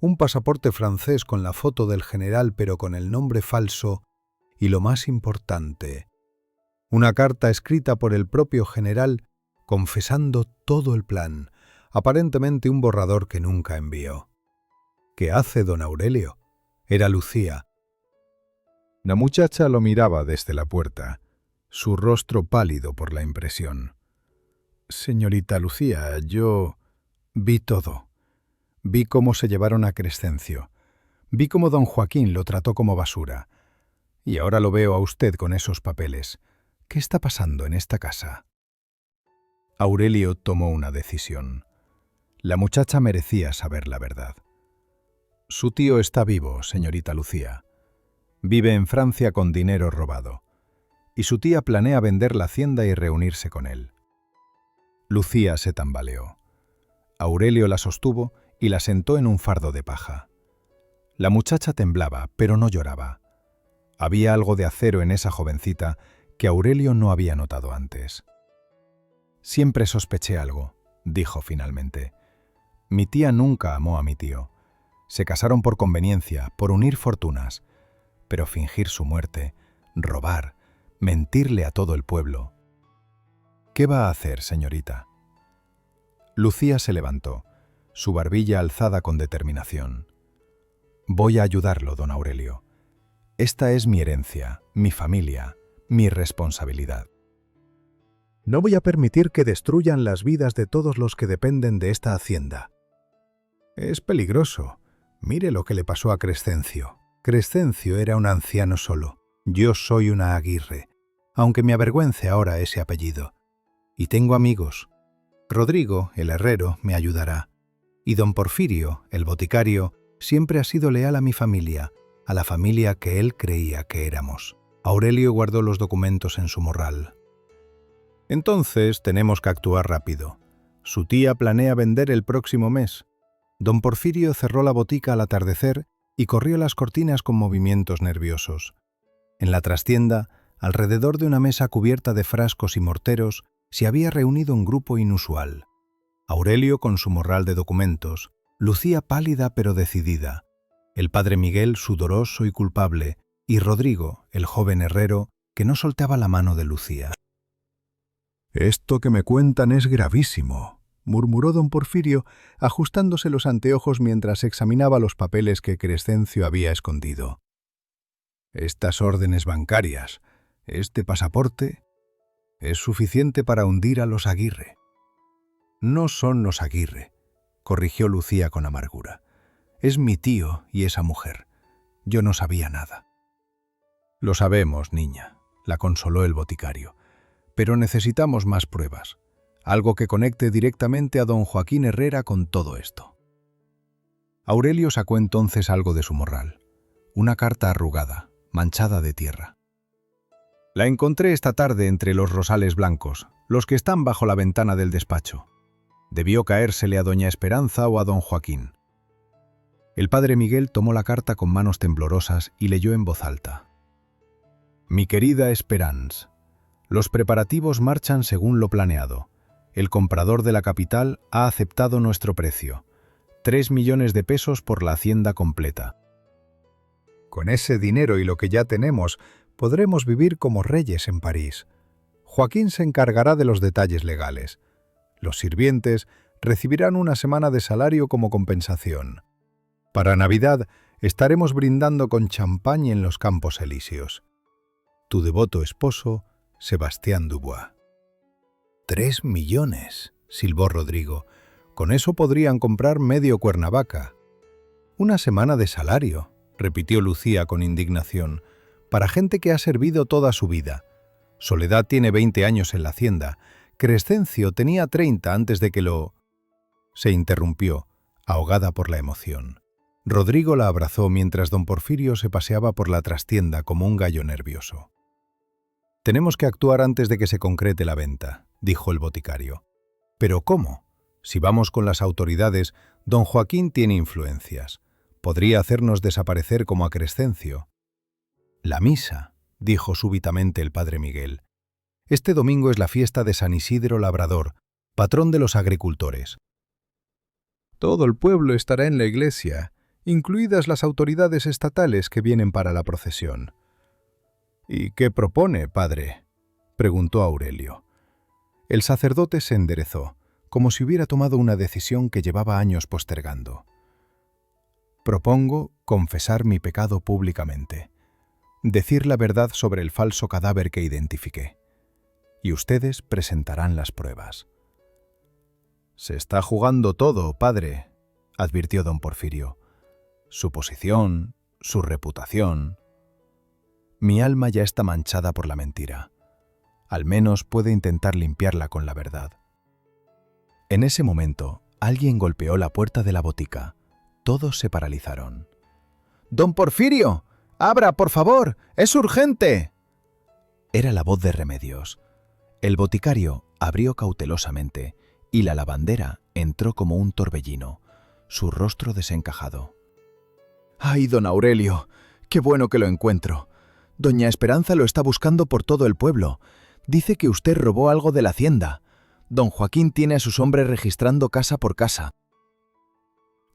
un pasaporte francés con la foto del general pero con el nombre falso, y lo más importante, una carta escrita por el propio general confesando todo el plan, aparentemente un borrador que nunca envió. ¿Qué hace don Aurelio? Era Lucía. La muchacha lo miraba desde la puerta, su rostro pálido por la impresión. «Señorita Lucía, yo vi todo. Vi cómo se llevaron a Crescencio. Vi cómo don Joaquín lo trató como basura. Y ahora lo veo a usted con esos papeles. ¿Qué está pasando en esta casa?» Aurelio tomó una decisión. La muchacha merecía saber la verdad. «Su tío está vivo, señorita Lucía. Vive en Francia con dinero robado. Y su tía planea vender la hacienda y reunirse con él». Lucía se tambaleó. Aurelio la sostuvo y la sentó en un fardo de paja. La muchacha temblaba, pero no lloraba. Había algo de acero en esa jovencita que Aurelio no había notado antes. «Siempre sospeché algo», dijo finalmente. «Mi tía nunca amó a mi tío. Se casaron por conveniencia, por unir fortunas. Pero fingir su muerte, robar, mentirle a todo el pueblo. ¿Qué va a hacer, señorita?» Lucía se levantó, su barbilla alzada con determinación. «Voy a ayudarlo, don Aurelio. Esta es mi herencia, mi familia, mi responsabilidad. No voy a permitir que destruyan las vidas de todos los que dependen de esta hacienda. Es peligroso. Mire lo que le pasó a Crescencio. Crescencio era un anciano solo. Yo soy una Aguirre, aunque me avergüence ahora ese apellido. Y tengo amigos. Rodrigo, el herrero, me ayudará. Y don Porfirio, el boticario, siempre ha sido leal a mi familia, a la familia que él creía que éramos. Aurelio guardó los documentos en su morral. Entonces tenemos que actuar rápido. Su tía planea vender el próximo mes. Don Porfirio cerró la botica al atardecer y corrió las cortinas con movimientos nerviosos. En la trastienda, alrededor de una mesa cubierta de frascos y morteros, se había reunido un grupo inusual. Aurelio, con su morral de documentos, lucía pálida pero decidida. El padre Miguel, sudoroso y culpable, y Rodrigo, el joven herrero, que no soltaba la mano de Lucía. «Esto que me cuentan es gravísimo», murmuró don Porfirio, ajustándose los anteojos mientras examinaba los papeles que Crescencio había escondido. «Estas órdenes bancarias, este pasaporte, es suficiente para hundir a los Aguirre». «No son los Aguirre», corrigió Lucía con amargura. «Es mi tío y esa mujer. Yo no sabía nada». «Lo sabemos, niña», la consoló el boticario. «Pero necesitamos más pruebas. Algo que conecte directamente a don Joaquín Herrera con todo esto». Aurelio sacó entonces algo de su morral. Una carta arrugada, manchada de tierra. «La encontré esta tarde entre los rosales blancos, los que están bajo la ventana del despacho. Debió caérsele a doña Esperanza o a don Joaquín». El padre Miguel tomó la carta con manos temblorosas y leyó en voz alta. «Mi querida Esperanza, los preparativos marchan según lo planeado. El comprador de la capital ha aceptado nuestro precio. 3 millones de pesos por la hacienda completa. Con ese dinero y lo que ya tenemos, podremos vivir como reyes en París. Joaquín se encargará de los detalles legales. Los sirvientes recibirán una semana de salario como compensación. Para Navidad estaremos brindando con champán en los Campos Elíseos. Tu devoto esposo, Sebastián Dubois». «3 millones», silbó Rodrigo. «Con eso podrían comprar medio Cuernavaca». «Una semana de salario», repitió Lucía con indignación, «para gente que ha servido toda su vida. Soledad tiene 20 años en la hacienda. Crescencio tenía 30 antes de que lo...». Se interrumpió, ahogada por la emoción. Rodrigo la abrazó mientras don Porfirio se paseaba por la trastienda como un gallo nervioso. «Tenemos que actuar antes de que se concrete la venta», dijo el boticario. «¿Pero cómo? Si vamos con las autoridades, don Joaquín tiene influencias. Podría hacernos desaparecer como a Crescencio». «La misa», dijo súbitamente el padre Miguel. «Este domingo es la fiesta de San Isidro Labrador, patrón de los agricultores. Todo el pueblo estará en la iglesia, incluidas las autoridades estatales que vienen para la procesión». «¿Y qué propone, padre?», preguntó Aurelio. El sacerdote se enderezó, como si hubiera tomado una decisión que llevaba años postergando. «Propongo confesar mi pecado públicamente, decir la verdad sobre el falso cadáver que identifiqué, y ustedes presentarán las pruebas». «Se está jugando todo, padre», advirtió don Porfirio. «Su posición, su reputación». «Mi alma ya está manchada por la mentira. Al menos puede intentar limpiarla con la verdad». En ese momento, alguien golpeó la puerta de la botica. Todos se paralizaron. «¡Don Porfirio! ¡Abra, por favor! ¡Es urgente!». Era la voz de Remedios. El boticario abrió cautelosamente y la lavandera entró como un torbellino, su rostro desencajado. «¡Ay, don Aurelio! ¡Qué bueno que lo encuentro! Doña Esperanza lo está buscando por todo el pueblo. Dice que usted robó algo de la hacienda. Don Joaquín tiene a sus hombres registrando casa por casa».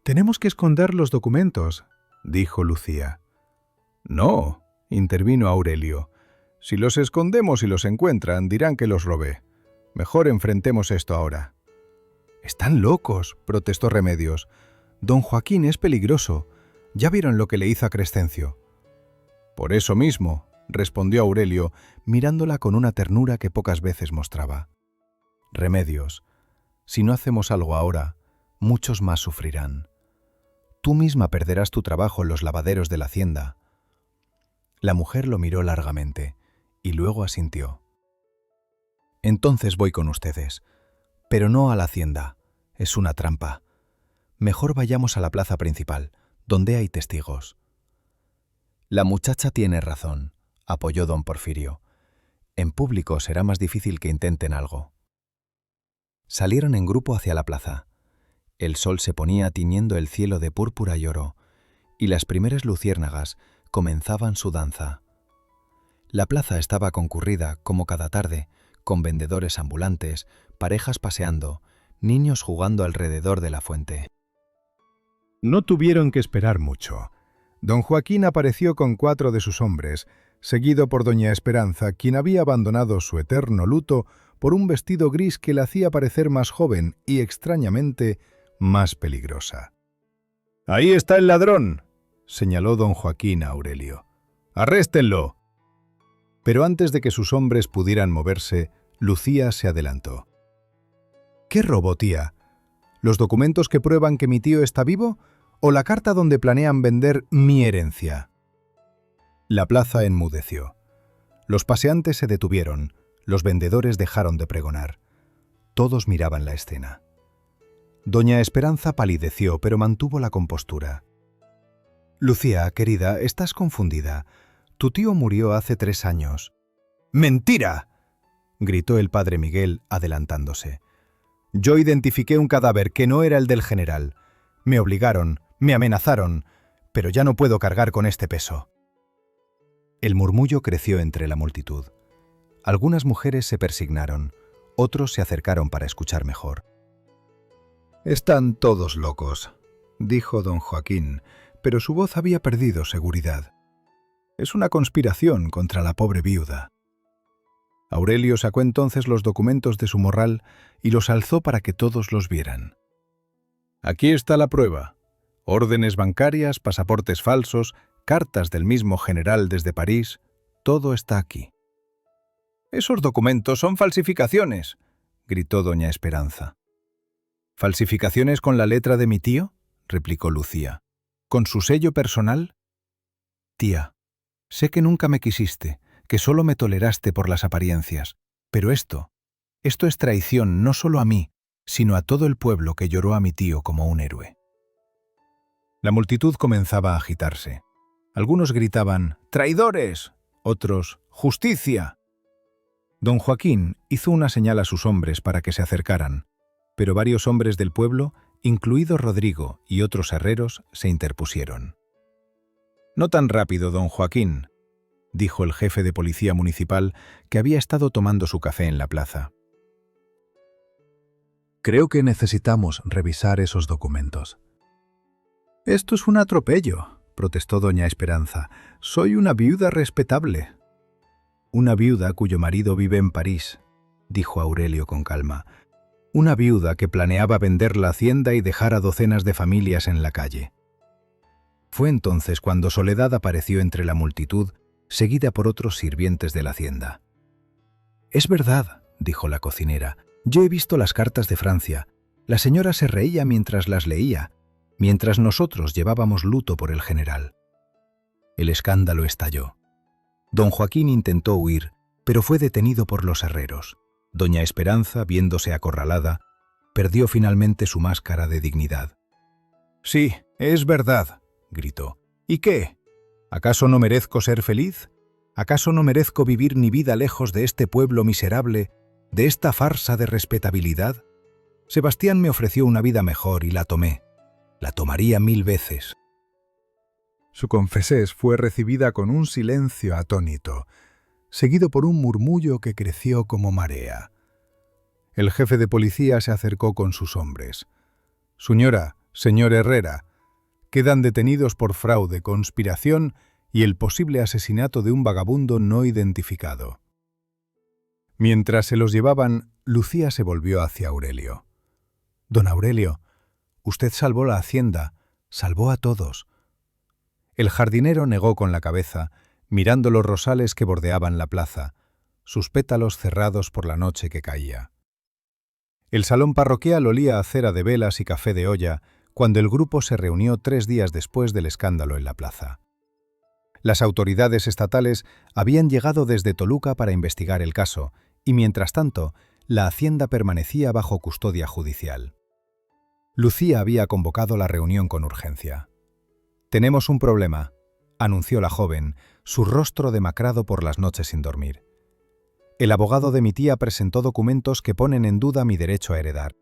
«Tenemos que esconder los documentos», dijo Lucía. «No», intervino Aurelio. «Si los escondemos y los encuentran, dirán que los robé. Mejor enfrentemos esto ahora». «Están locos», protestó Remedios. «Don Joaquín es peligroso. Ya vieron lo que le hizo a Crescencio». «Por eso mismo», respondió Aurelio, mirándola con una ternura que pocas veces mostraba. «Remedios, si no hacemos algo ahora, muchos más sufrirán. Tú misma perderás tu trabajo en los lavaderos de la hacienda». La mujer lo miró largamente y luego asintió. «Entonces voy con ustedes, pero no a la hacienda. Es una trampa. Mejor vayamos a la plaza principal, donde hay testigos». «La muchacha tiene razón», apoyó don Porfirio. «En público será más difícil que intenten algo». Salieron en grupo hacia la plaza. El sol se ponía tiñendo el cielo de púrpura y oro, y las primeras luciérnagas comenzaban su danza. La plaza estaba concurrida, como cada tarde, con vendedores ambulantes, parejas paseando, niños jugando alrededor de la fuente. No tuvieron que esperar mucho. Don Joaquín apareció con 4 de sus hombres, seguido por doña Esperanza, quien había abandonado su eterno luto por un vestido gris que la hacía parecer más joven y, extrañamente, más peligrosa. «Ahí está el ladrón», señaló don Joaquín a Aurelio. «Arréstenlo». Pero antes de que sus hombres pudieran moverse, Lucía se adelantó. «¿Qué robo, tía? ¿Los documentos que prueban que mi tío está vivo o la carta donde planean vender mi herencia?» La plaza enmudeció. Los paseantes se detuvieron, los vendedores dejaron de pregonar. Todos miraban la escena. Doña Esperanza palideció, pero mantuvo la compostura. «Lucía, querida, estás confundida. Tu tío murió hace 3 años». «¡Mentira!», gritó el padre Miguel, adelantándose. «Yo identifiqué un cadáver que no era el del general. Me obligaron, me amenazaron, pero ya no puedo cargar con este peso». El murmullo creció entre la multitud. Algunas mujeres se persignaron, otros se acercaron para escuchar mejor. «Están todos locos», dijo don Joaquín, pero su voz había perdido seguridad. «Es una conspiración contra la pobre viuda». Aurelio sacó entonces los documentos de su morral y los alzó para que todos los vieran. «Aquí está la prueba. Órdenes bancarias, pasaportes falsos, cartas del mismo general desde París, todo está aquí». «Esos documentos son falsificaciones», gritó doña Esperanza. «¿Falsificaciones con la letra de mi tío?», replicó Lucía. «¿Con su sello personal?». «Tía, sé que nunca me quisiste, que solo me toleraste por las apariencias, pero esto es traición no solo a mí, sino a todo el pueblo que lloró a mi tío como un héroe». La multitud comenzaba a agitarse. Algunos gritaban «¡Traidores!», otros «¡Justicia!». Don Joaquín hizo una señal a sus hombres para que se acercaran, pero varios hombres del pueblo, incluido Rodrigo y otros herreros, se interpusieron. «No tan rápido, don Joaquín», dijo el jefe de policía municipal, que había estado tomando su café en la plaza. «Creo que necesitamos revisar esos documentos». «Esto es un atropello», protestó doña Esperanza. «Soy una viuda respetable». «Una viuda cuyo marido vive en París», dijo Aurelio con calma. «Una viuda que planeaba vender la hacienda y dejar a docenas de familias en la calle». Fue entonces cuando Soledad apareció entre la multitud, seguida por otros sirvientes de la hacienda. «Es verdad», dijo la cocinera. «Yo he visto las cartas de Francia. La señora se reía mientras las leía, mientras nosotros llevábamos luto por el general». El escándalo estalló. Don Joaquín intentó huir, pero fue detenido por los herreros. Doña Esperanza, viéndose acorralada, perdió finalmente su máscara de dignidad. «Sí, es verdad», gritó. «¿Y qué? ¿Acaso no merezco ser feliz? ¿Acaso no merezco vivir mi vida lejos de este pueblo miserable, de esta farsa de respetabilidad? Sebastián me ofreció una vida mejor y la tomé. La tomaría 1000 veces». Su confesés fue recibida con un silencio atónito, seguido por un murmullo que creció como marea. El jefe de policía se acercó con sus hombres. «Señora, señor Herrera, quedan detenidos por fraude, conspiración y el posible asesinato de un vagabundo no identificado». Mientras se los llevaban, Lucía se volvió hacia Aurelio. «Don Aurelio, usted salvó la hacienda, salvó a todos». El jardinero negó con la cabeza, mirando los rosales que bordeaban la plaza, sus pétalos cerrados por la noche que caía. El salón parroquial olía a cera de velas y café de olla cuando el grupo se reunió 3 días después del escándalo en la plaza. Las autoridades estatales habían llegado desde Toluca para investigar el caso, y mientras tanto, la hacienda permanecía bajo custodia judicial. Lucía había convocado la reunión con urgencia. «Tenemos un problema», anunció la joven, su rostro demacrado por las noches sin dormir. «El abogado de mi tía presentó documentos que ponen en duda mi derecho a heredar.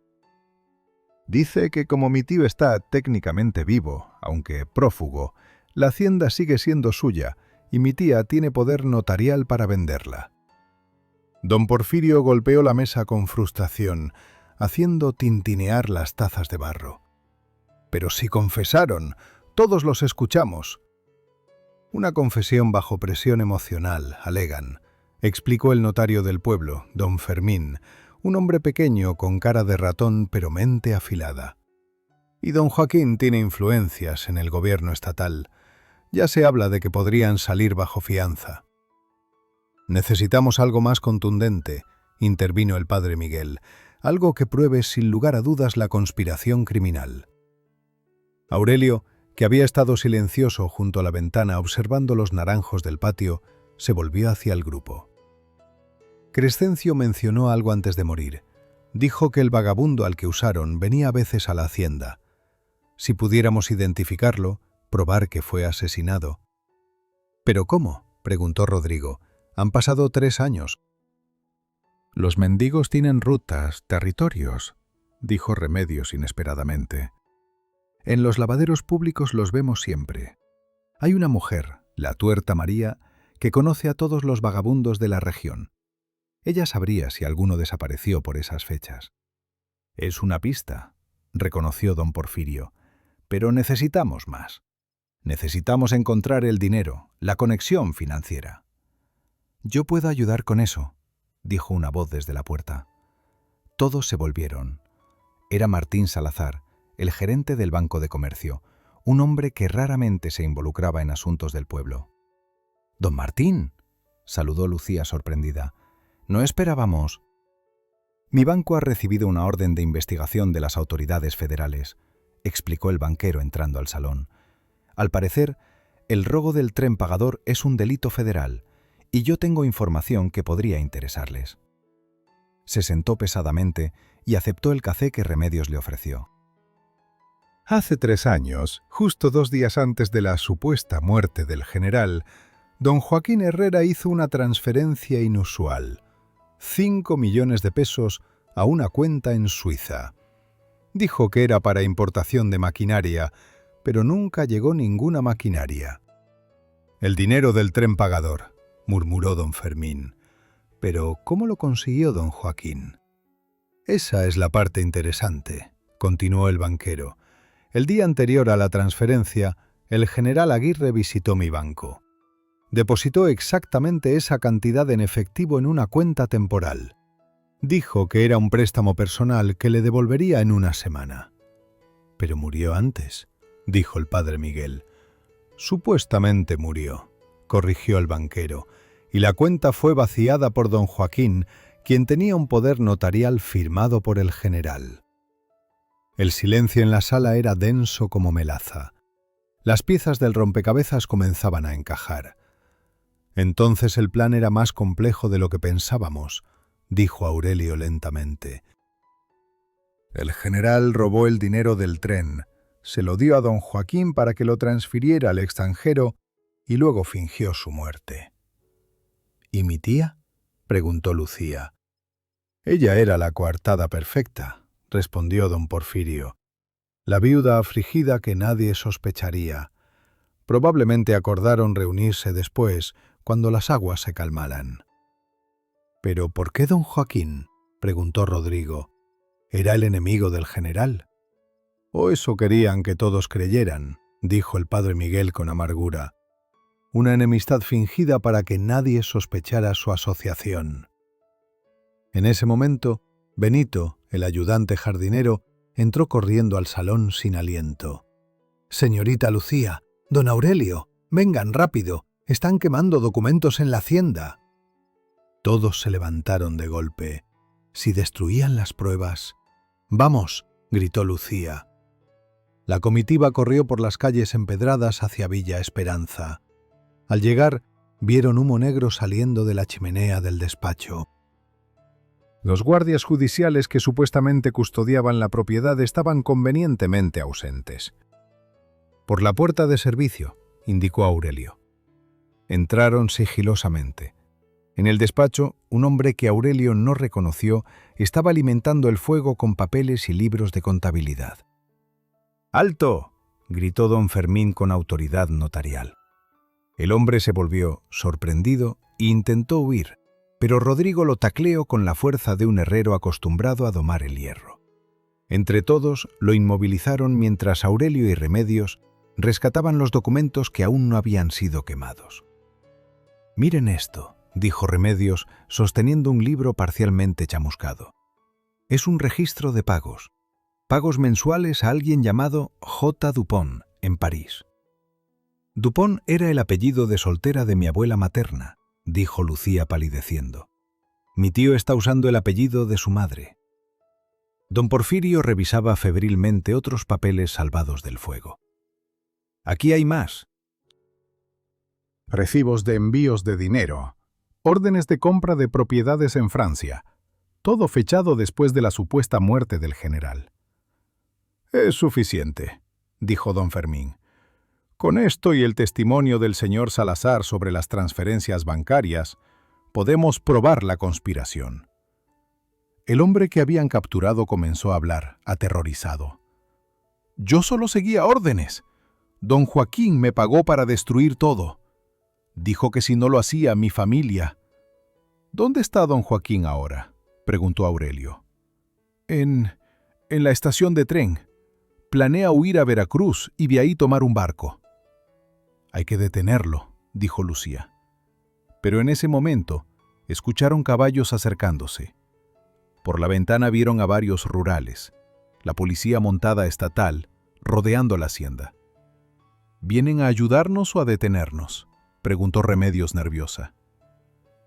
Dice que como mi tío está técnicamente vivo, aunque prófugo, la hacienda sigue siendo suya y mi tía tiene poder notarial para venderla». Don Porfirio golpeó la mesa con frustración, haciendo tintinear las tazas de barro. «Pero si confesaron, todos los escuchamos». «Una confesión bajo presión emocional, alegan», explicó el notario del pueblo, don Fermín, un hombre pequeño con cara de ratón pero mente afilada. «Y don Joaquín tiene influencias en el gobierno estatal. Ya se habla de que podrían salir bajo fianza». «Necesitamos algo más contundente», intervino el padre Miguel, «algo que pruebe sin lugar a dudas la conspiración criminal». Aurelio, que había estado silencioso junto a la ventana observando los naranjos del patio, se volvió hacia el grupo. Crescencio mencionó algo antes de morir. Dijo que el vagabundo al que usaron venía a veces a la hacienda. Si pudiéramos identificarlo, probar que fue asesinado. «¿Pero cómo?», preguntó Rodrigo. «Han pasado 3 años». «Los mendigos tienen rutas, territorios», dijo Remedios inesperadamente. «En los lavaderos públicos los vemos siempre. Hay una mujer, la tuerta María, que conoce a todos los vagabundos de la región. Ella sabría si alguno desapareció por esas fechas». «Es una pista», reconoció don Porfirio, «pero necesitamos más. Necesitamos encontrar el dinero, la conexión financiera». «Yo puedo ayudar con eso», dijo una voz desde la puerta. Todos se volvieron. Era Martín Salazar, el gerente del Banco de Comercio, un hombre que raramente se involucraba en asuntos del pueblo. «Don Martín», saludó Lucía sorprendida. «No esperábamos». «Mi banco ha recibido una orden de investigación de las autoridades federales», explicó el banquero entrando al salón. «Al parecer, el robo del tren pagador es un delito federal, y yo tengo información que podría interesarles». Se sentó pesadamente y aceptó el café que Remedios le ofreció. Hace 3 años, justo 2 días antes de la supuesta muerte del general, don Joaquín Herrera hizo una transferencia inusual. 5 millones de pesos a una cuenta en Suiza. Dijo que era para importación de maquinaria, pero nunca llegó ninguna maquinaria. «El dinero del tren pagador», murmuró don Fermín. «Pero ¿cómo lo consiguió don Joaquín?». «Esa es la parte interesante», continuó el banquero. «El día anterior a la transferencia, el general Aguirre visitó mi banco. Depositó exactamente esa cantidad en efectivo en una cuenta temporal. Dijo que era un préstamo personal que le devolvería en una semana». «Pero murió antes», dijo el padre Miguel. «Supuestamente murió», corrigió el banquero, «y la cuenta fue vaciada por don Joaquín, quien tenía un poder notarial firmado por el general». El silencio en la sala era denso como melaza. Las piezas del rompecabezas comenzaban a encajar. «Entonces el plan era más complejo de lo que pensábamos», dijo Aurelio lentamente. «El general robó el dinero del tren, se lo dio a don Joaquín para que lo transfiriera al extranjero y luego fingió su muerte». «¿Y mi tía?», preguntó Lucía. «Ella era la coartada perfecta», respondió don Porfirio. «La viuda afligida que nadie sospecharía. Probablemente acordaron reunirse después, cuando las aguas se calmaran». «¿Pero por qué don Joaquín?», preguntó Rodrigo. «¿Era el enemigo del general?». «O eso querían que todos creyeran», dijo el padre Miguel con amargura. «Una enemistad fingida para que nadie sospechara su asociación». En ese momento, Benito, el ayudante jardinero, entró corriendo al salón sin aliento. «Señorita Lucía, don Aurelio, vengan rápido, están quemando documentos en la hacienda». Todos se levantaron de golpe. Si destruían las pruebas... «¡Vamos!», gritó Lucía. La comitiva corrió por las calles empedradas hacia Villa Esperanza. Al llegar, vieron humo negro saliendo de la chimenea del despacho. Los guardias judiciales que supuestamente custodiaban la propiedad estaban convenientemente ausentes. «Por la puerta de servicio», indicó Aurelio. Entraron sigilosamente. En el despacho, un hombre que Aurelio no reconoció estaba alimentando el fuego con papeles y libros de contabilidad. «¡Alto!», gritó don Fermín con autoridad notarial. El hombre se volvió, sorprendido, e intentó huir, pero Rodrigo lo tacleó con la fuerza de un herrero acostumbrado a domar el hierro. Entre todos lo inmovilizaron mientras Aurelio y Remedios rescataban los documentos que aún no habían sido quemados. «Miren esto», dijo Remedios, sosteniendo un libro parcialmente chamuscado. «Es un registro de pagos. Pagos mensuales a alguien llamado J. Dupont, en París». «Dupont era el apellido de soltera de mi abuela materna», dijo Lucía palideciendo. «Mi tío está usando el apellido de su madre». Don Porfirio revisaba febrilmente otros papeles salvados del fuego. «Aquí hay más». Recibos de envíos de dinero, órdenes de compra de propiedades en Francia, todo fechado después de la supuesta muerte del general. «Es suficiente», dijo don Fermín. «Con esto y el testimonio del señor Salazar sobre las transferencias bancarias, podemos probar la conspiración». El hombre que habían capturado comenzó a hablar, aterrorizado. «Yo solo seguía órdenes. Don Joaquín me pagó para destruir todo. Dijo que si no lo hacía, mi familia». «¿Dónde está don Joaquín ahora?», preguntó Aurelio. En la estación de tren. Planea huir a Veracruz y de ahí tomar un barco». «Hay que detenerlo», dijo Lucía. Pero en ese momento escucharon caballos acercándose. Por la ventana vieron a varios rurales, la policía montada estatal, rodeando la hacienda. «¿Vienen a ayudarnos o a detenernos?», preguntó Remedios nerviosa.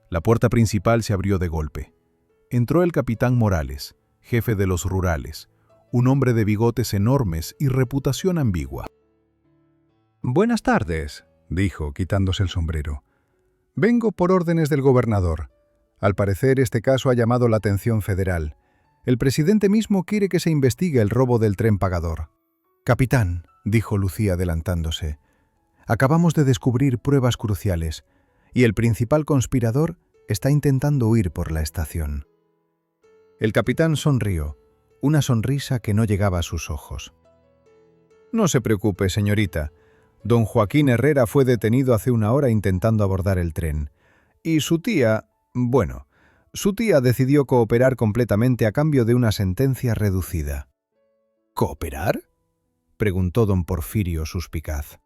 La puerta principal se abrió de golpe. Entró el capitán Morales, jefe de los rurales, un hombre de bigotes enormes y reputación ambigua. «Buenas tardes», dijo, quitándose el sombrero. «Vengo por órdenes del gobernador. Al parecer, este caso ha llamado la atención federal. El presidente mismo quiere que se investigue el robo del tren pagador». «Capitán», dijo Lucía adelantándose, «acabamos de descubrir pruebas cruciales, y el principal conspirador está intentando huir por la estación». El capitán sonrió, una sonrisa que no llegaba a sus ojos. «No se preocupe, señorita. Don Joaquín Herrera fue detenido hace una hora intentando abordar el tren. Y su tía, su tía decidió cooperar completamente a cambio de una sentencia reducida». «¿Cooperar?», preguntó don Porfirio suspicaz.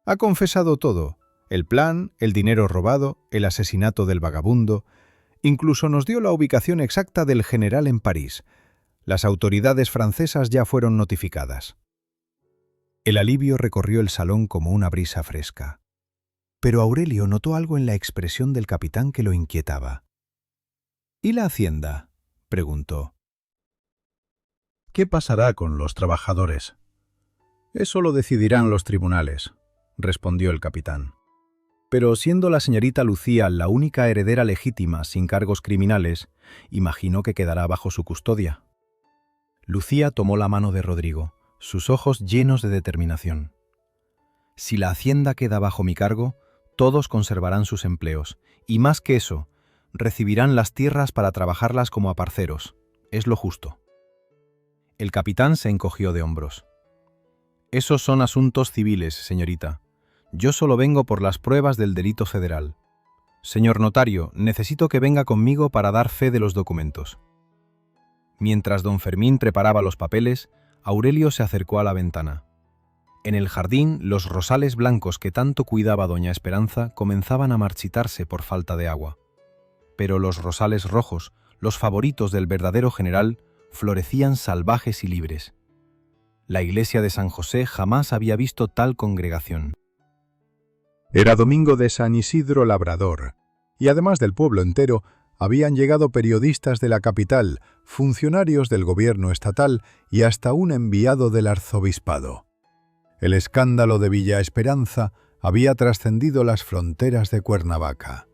«Ha confesado todo. El plan, el dinero robado, el asesinato del vagabundo. Incluso nos dio la ubicación exacta del general en París. Las autoridades francesas ya fueron notificadas». El alivio recorrió el salón como una brisa fresca. Pero Aurelio notó algo en la expresión del capitán que lo inquietaba. «¿Y la hacienda?», preguntó. «¿Qué pasará con los trabajadores?». «Eso lo decidirán los tribunales», respondió el capitán. «Pero siendo la señorita Lucía la única heredera legítima sin cargos criminales, imagino que quedará bajo su custodia». Lucía tomó la mano de Rodrigo, sus ojos llenos de determinación. «Si la hacienda queda bajo mi cargo, todos conservarán sus empleos, y más que eso, recibirán las tierras para trabajarlas como aparceros. Es lo justo». El capitán se encogió de hombros. «Esos son asuntos civiles, señorita. Yo solo vengo por las pruebas del delito federal. Señor notario, necesito que venga conmigo para dar fe de los documentos». Mientras don Fermín preparaba los papeles, Aurelio se acercó a la ventana. En el jardín, los rosales blancos que tanto cuidaba doña Esperanza comenzaban a marchitarse por falta de agua. Pero los rosales rojos, los favoritos del verdadero general, florecían salvajes y libres. La iglesia de San José jamás había visto tal congregación. Era domingo de San Isidro Labrador, y además del pueblo entero, habían llegado periodistas de la capital, funcionarios del gobierno estatal y hasta un enviado del arzobispado. El escándalo de Villa Esperanza había trascendido las fronteras de Cuernavaca.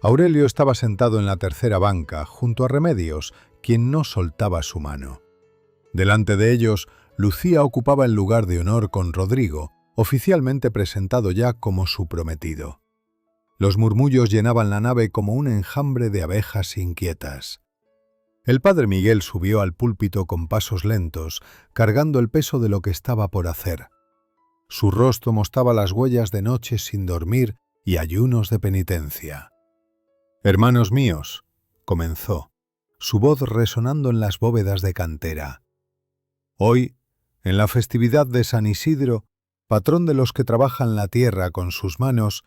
Aurelio estaba sentado en la tercera banca, junto a Remedios, quien no soltaba su mano. Delante de ellos, Lucía ocupaba el lugar de honor con Rodrigo, oficialmente presentado ya como su prometido. Los murmullos llenaban la nave como un enjambre de abejas inquietas. El padre Miguel subió al púlpito con pasos lentos, cargando el peso de lo que estaba por hacer. Su rostro mostraba las huellas de noches sin dormir y ayunos de penitencia. «Hermanos míos», comenzó, su voz resonando en las bóvedas de cantera. «Hoy, en la festividad de San Isidro, patrón de los que trabajan la tierra con sus manos,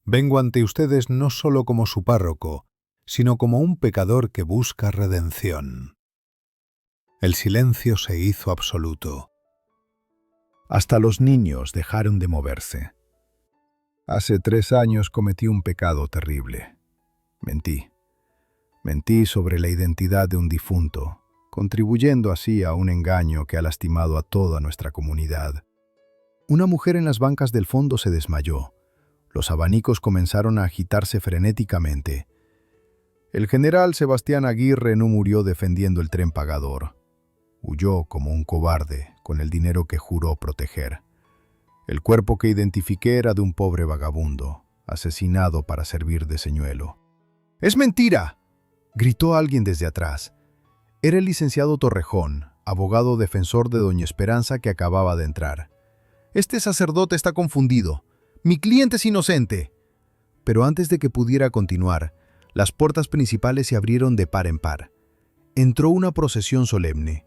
vengo ante ustedes no solo como su párroco, sino como un pecador que busca redención». El silencio se hizo absoluto. Hasta los niños dejaron de moverse. Hace 3 años cometí un pecado terrible. Mentí. Mentí sobre la identidad de un difunto, contribuyendo así a un engaño que ha lastimado a toda nuestra comunidad. Una mujer en las bancas del fondo se desmayó. Los abanicos comenzaron a agitarse frenéticamente. El general Sebastián Aguirre no murió defendiendo el tren pagador. Huyó como un cobarde con el dinero que juró proteger. El cuerpo que identifiqué era de un pobre vagabundo, asesinado para servir de señuelo. «¡Es mentira!», gritó alguien desde atrás. Era el licenciado Torrejón, abogado defensor de doña Esperanza que acababa de entrar. «Este sacerdote está confundido. Mi cliente es inocente». Pero antes de que pudiera continuar, las puertas principales se abrieron de par en par. Entró una procesión solemne.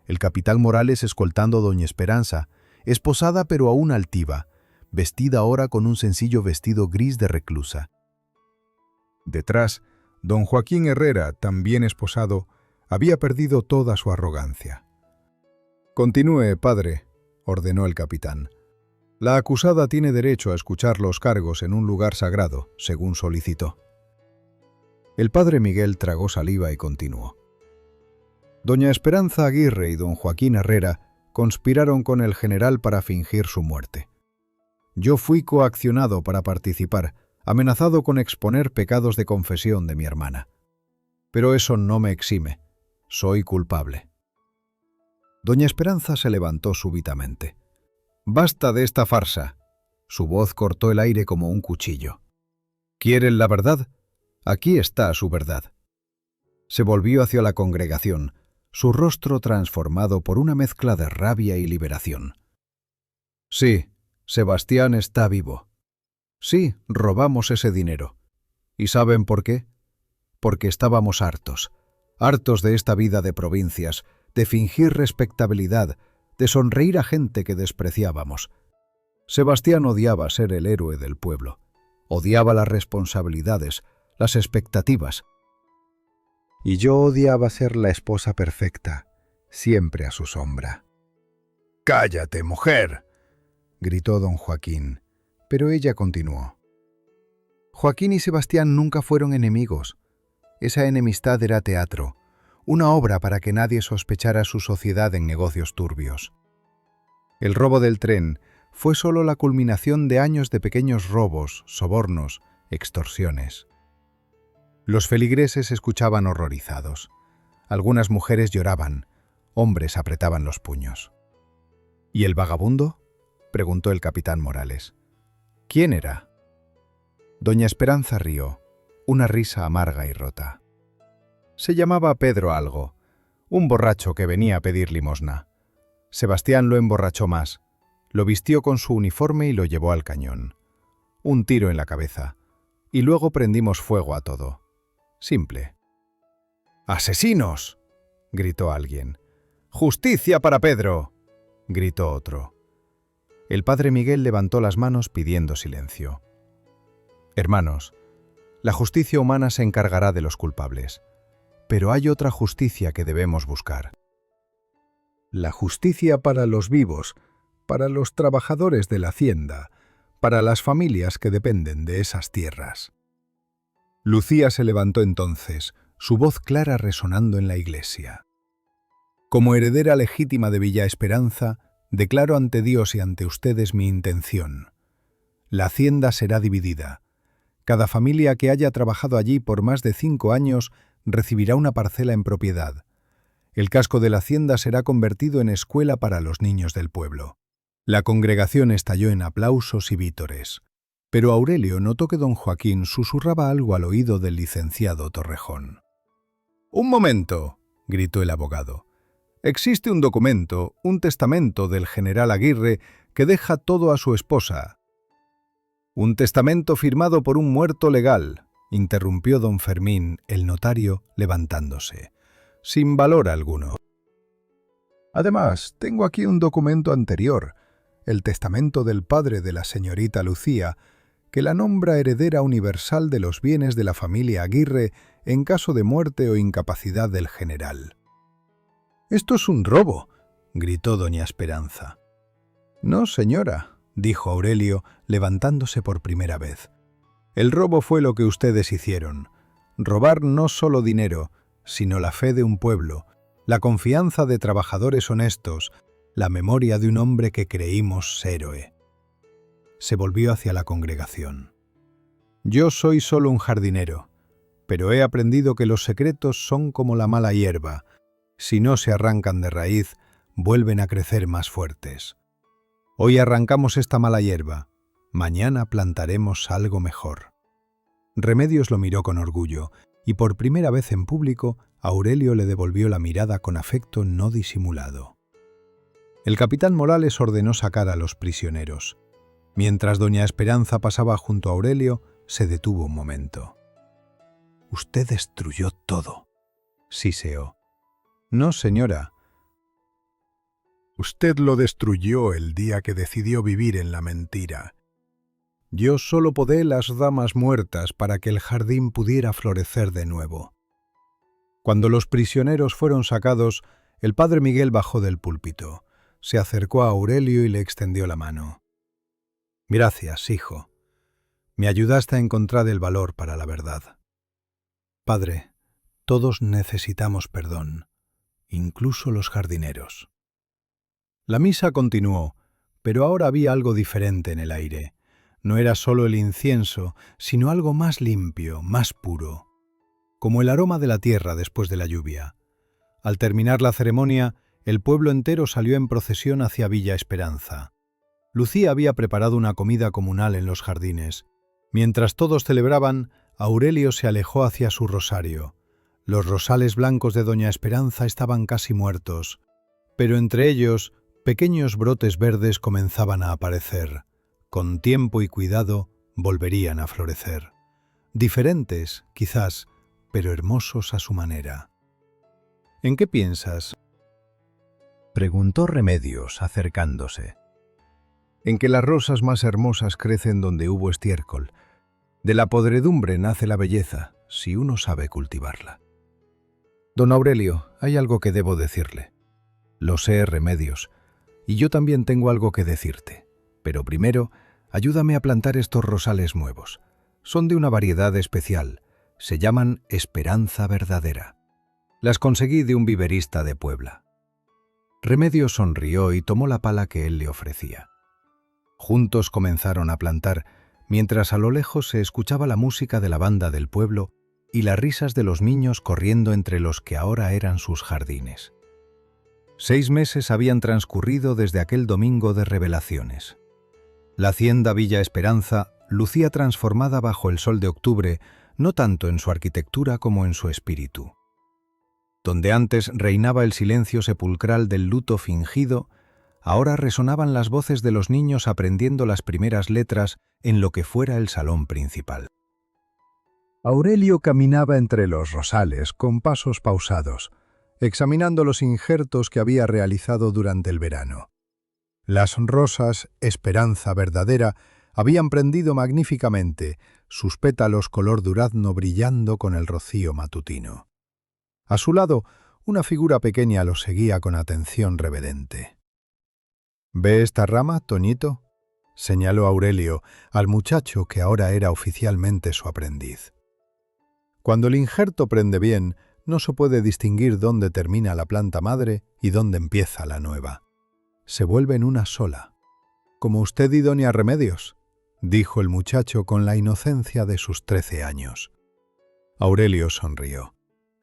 El capitán Morales escoltando a doña Esperanza, esposada pero aún altiva, vestida ahora con un sencillo vestido gris de reclusa. Detrás, don Joaquín Herrera, también esposado, había perdido toda su arrogancia. «Continúe, padre», ordenó el capitán. «La acusada tiene derecho a escuchar los cargos en un lugar sagrado, según solicitó». El padre Miguel tragó saliva y continuó. «Doña Esperanza Aguirre y don Joaquín Herrera conspiraron con el general para fingir su muerte. Yo fui coaccionado para participar, amenazado con exponer pecados de confesión de mi hermana. Pero eso no me exime. Soy culpable». Doña Esperanza se levantó súbitamente. «Basta de esta farsa». Su voz cortó el aire como un cuchillo. «¿Quieren la verdad? Aquí está su verdad». Se volvió hacia la congregación, su rostro transformado por una mezcla de rabia y liberación. «Sí, Sebastián está vivo. Sí, robamos ese dinero. ¿Y saben por qué? Porque estábamos hartos de esta vida de provincias, de fingir respectabilidad, de sonreír a gente que despreciábamos. Sebastián odiaba ser el héroe del pueblo, odiaba las responsabilidades, las expectativas. Y yo odiaba ser la esposa perfecta, siempre a su sombra». «¡Cállate, mujer!», gritó don Joaquín, pero ella continuó. «Joaquín y Sebastián nunca fueron enemigos. Esa enemistad era teatro, una obra para que nadie sospechara su sociedad en negocios turbios. El robo del tren fue solo la culminación de años de pequeños robos, sobornos, extorsiones». Los feligreses escuchaban horrorizados. Algunas mujeres lloraban, hombres apretaban los puños. «¿Y el vagabundo?», preguntó el capitán Morales. «¿Quién era?». Doña Esperanza rió, una risa amarga y rota. «Se llamaba Pedro algo, un borracho que venía a pedir limosna. Sebastián lo emborrachó más, lo vistió con su uniforme y lo llevó al cañón. Un tiro en la cabeza, y luego prendimos fuego a todo. Simple». «¡Asesinos!», gritó alguien. «¡Justicia para Pedro!», gritó otro. El padre Miguel levantó las manos pidiendo silencio. «Hermanos, la justicia humana se encargará de los culpables, pero hay otra justicia que debemos buscar. La justicia para los vivos, para los trabajadores de la hacienda, para las familias que dependen de esas tierras». Lucía se levantó entonces, su voz clara resonando en la iglesia. «Como heredera legítima de Villa Esperanza, declaro ante Dios y ante ustedes mi intención. La hacienda será dividida. Cada familia que haya trabajado allí por más de 5 años recibirá una parcela en propiedad. El casco de la hacienda será convertido en escuela para los niños del pueblo. La congregación estalló en aplausos y vítores, pero Aurelio notó que don Joaquín susurraba algo al oído del licenciado Torrejón. «Un momento», gritó el abogado. «Existe un documento, un testamento del general Aguirre que deja todo a su esposa». «Un testamento firmado por un muerto legal», interrumpió don Fermín, el notario, levantándose. «Sin valor alguno. Además, tengo aquí un documento anterior, el testamento del padre de la señorita Lucía, que la nombra heredera universal de los bienes de la familia Aguirre en caso de muerte o incapacidad del general». «¡Esto es un robo!», gritó doña Esperanza. «No, señora», dijo Aurelio, levantándose por primera vez. «El robo fue lo que ustedes hicieron. Robar no solo dinero, sino la fe de un pueblo, la confianza de trabajadores honestos, la memoria de un hombre que creímos héroe». Se volvió hacia la congregación. «Yo soy solo un jardinero, pero he aprendido que los secretos son como la mala hierba. Si no se arrancan de raíz, vuelven a crecer más fuertes. Hoy arrancamos esta mala hierba, mañana plantaremos algo mejor». Remedios lo miró con orgullo, y por primera vez en público, Aurelio le devolvió la mirada con afecto no disimulado. El capitán Morales ordenó sacar a los prisioneros. Mientras doña Esperanza pasaba junto a Aurelio, se detuvo un momento. «Usted destruyó todo», siseó. «No, señora. Usted lo destruyó el día que decidió vivir en la mentira. Yo solo podé las damas muertas para que el jardín pudiera florecer de nuevo». Cuando los prisioneros fueron sacados, el padre Miguel bajó del púlpito, se acercó a Aurelio y le extendió la mano. «Gracias, hijo. Me ayudaste a encontrar el valor para la verdad. Padre, todos necesitamos perdón, incluso los jardineros». La misa continuó, pero ahora había algo diferente en el aire. No era solo el incienso, sino algo más limpio, más puro, como el aroma de la tierra después de la lluvia. Al terminar la ceremonia, el pueblo entero salió en procesión hacia Villa Esperanza. Lucía había preparado una comida comunal en los jardines. Mientras todos celebraban, Aurelio se alejó hacia su rosario. Los rosales blancos de doña Esperanza estaban casi muertos, pero entre ellos pequeños brotes verdes comenzaban a aparecer. Con tiempo y cuidado volverían a florecer. Diferentes, quizás, pero hermosos a su manera. «¿En qué piensas?», preguntó Remedios, acercándose. «En que las rosas más hermosas crecen donde hubo estiércol. De la podredumbre nace la belleza, si uno sabe cultivarla». «Don Aurelio, hay algo que debo decirle». «Lo sé, Remedios, y yo también tengo algo que decirte. Pero primero, ayúdame a plantar estos rosales nuevos. Son de una variedad especial. Se llaman Esperanza Verdadera. Las conseguí de un viverista de Puebla». Remedios sonrió y tomó la pala que él le ofrecía. Juntos comenzaron a plantar, mientras a lo lejos se escuchaba la música de la banda del pueblo y las risas de los niños corriendo entre los que ahora eran sus jardines. 6 meses habían transcurrido desde aquel domingo de revelaciones. La hacienda Villa Esperanza lucía transformada bajo el sol de octubre, no tanto en su arquitectura como en su espíritu. Donde antes reinaba el silencio sepulcral del luto fingido, ahora resonaban las voces de los niños aprendiendo las primeras letras en lo que fuera el salón principal. Aurelio caminaba entre los rosales con pasos pausados, examinando los injertos que había realizado durante el verano. Las rosas, Esperanza Verdadera, habían prendido magníficamente, sus pétalos color durazno brillando con el rocío matutino. A su lado, una figura pequeña lo seguía con atención reverente. «¿Ve esta rama, Toñito?», señaló Aurelio al muchacho que ahora era oficialmente su aprendiz. Cuando el injerto prende bien, no se puede distinguir dónde termina la planta madre y dónde empieza la nueva. Se vuelven una sola. Como usted y doña Remedios. dijo el muchacho con la inocencia de sus 13 años. Aurelio sonrió.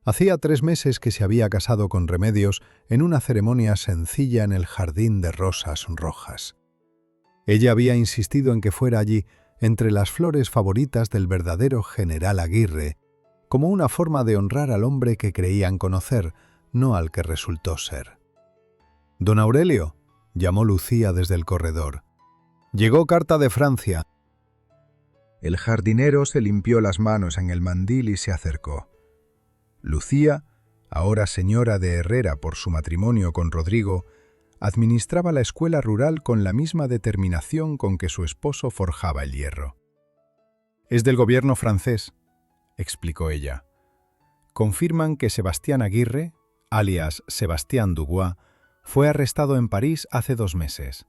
Hacía 3 meses que se había casado con Remedios en una ceremonia sencilla en el jardín de rosas rojas. Ella había insistido en que fuera allí, entre las flores favoritas del verdadero general Aguirre, como una forma de honrar al hombre que creían conocer, no al que resultó ser. «Don Aurelio», llamó Lucía desde el corredor. «Llegó carta de Francia». El jardinero se limpió las manos en el mandil y se acercó. Lucía, ahora señora de Herrera por su matrimonio con Rodrigo, administraba la escuela rural con la misma determinación con que su esposo forjaba el hierro. «Es del gobierno francés», explicó ella. «Confirman que Sebastián Aguirre, alias Sebastián Dubois, fue arrestado en París hace 2 meses.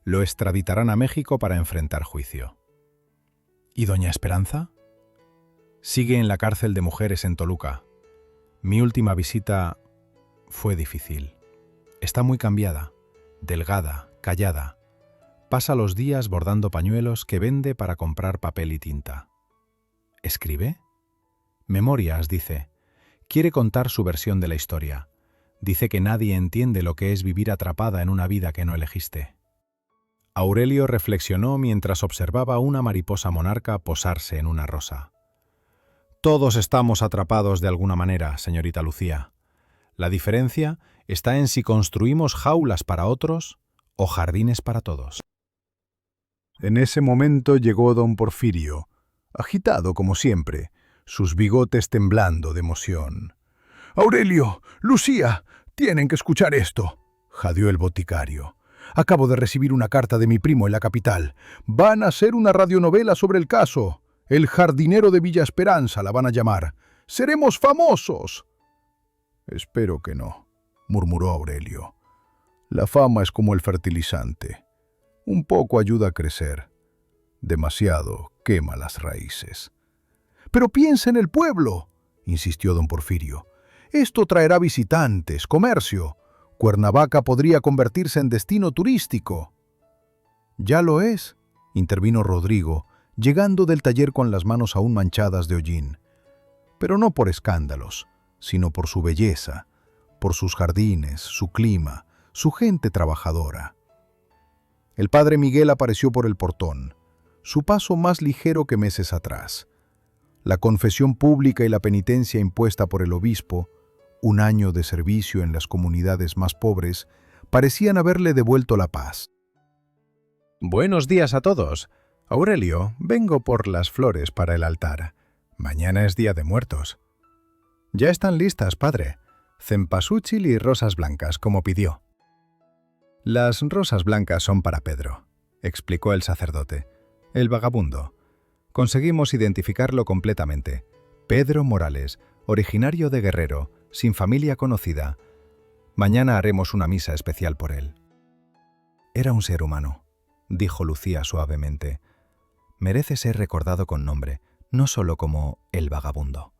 Lo extraditarán a México para enfrentar juicio». «¿Y doña Esperanza?» «Sigue en la cárcel de mujeres en Toluca. Mi última visita fue difícil. Está muy cambiada, delgada, callada. Pasa los días bordando pañuelos que vende para comprar papel y tinta. ¿Escribe? Memorias, dice. Quiere contar su versión de la historia. Dice que nadie entiende lo que es vivir atrapada en una vida que no elegiste». Aurelio reflexionó mientras observaba una mariposa monarca posarse en una rosa. «Todos estamos atrapados de alguna manera, señorita Lucía. La diferencia está en si construimos jaulas para otros o jardines para todos». En ese momento llegó don Porfirio, agitado como siempre, sus bigotes temblando de emoción. «Aurelio, Lucía, tienen que escuchar esto», jadeó el boticario. «Acabo de recibir una carta de mi primo en la capital. Van a hacer una radionovela sobre el caso. El jardinero de Villa Esperanza la van a llamar. ¡Seremos famosos!». «Espero que no», murmuró Aurelio. «La fama es como el fertilizante. Un poco ayuda a crecer. Demasiado quema las raíces». «Pero piensa en el pueblo», insistió don Porfirio. «Esto traerá visitantes, comercio. Cuernavaca podría convertirse en destino turístico». «Ya lo es», intervino Rodrigo, llegando del taller con las manos aún manchadas de hollín. «Pero no por escándalos, sino por su belleza, por sus jardines, su clima, su gente trabajadora». El padre Miguel apareció por el portón, su paso más ligero que meses atrás. La confesión pública y la penitencia impuesta por el obispo, 1 año de servicio en las comunidades más pobres, parecían haberle devuelto la paz. «Buenos días a todos. Aurelio, vengo por las flores para el altar. Mañana es Día de Muertos». «Ya están listas, padre. Cempasúchil y rosas blancas, como pidió». «Las rosas blancas son para Pedro», explicó el sacerdote. «El vagabundo. Conseguimos identificarlo completamente. Pedro Morales, originario de Guerrero, sin familia conocida. Mañana haremos una misa especial por él». «Era un ser humano», dijo Lucía suavemente. «Merece ser recordado con nombre, no solo como el vagabundo».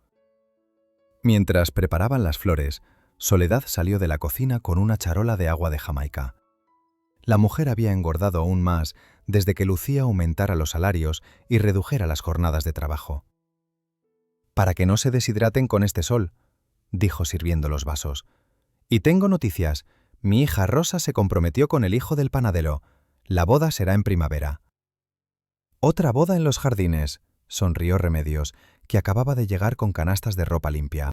Mientras preparaban las flores, Soledad salió de la cocina con una charola de agua de Jamaica. La mujer había engordado aún más desde que Lucía aumentara los salarios y redujera las jornadas de trabajo. «Para que no se deshidraten con este sol», dijo sirviendo los vasos. «Y tengo noticias. Mi hija Rosa se comprometió con el hijo del panadero. La boda será en primavera». «Otra boda en los jardines», sonrió Remedios, que acababa de llegar con canastas de ropa limpia.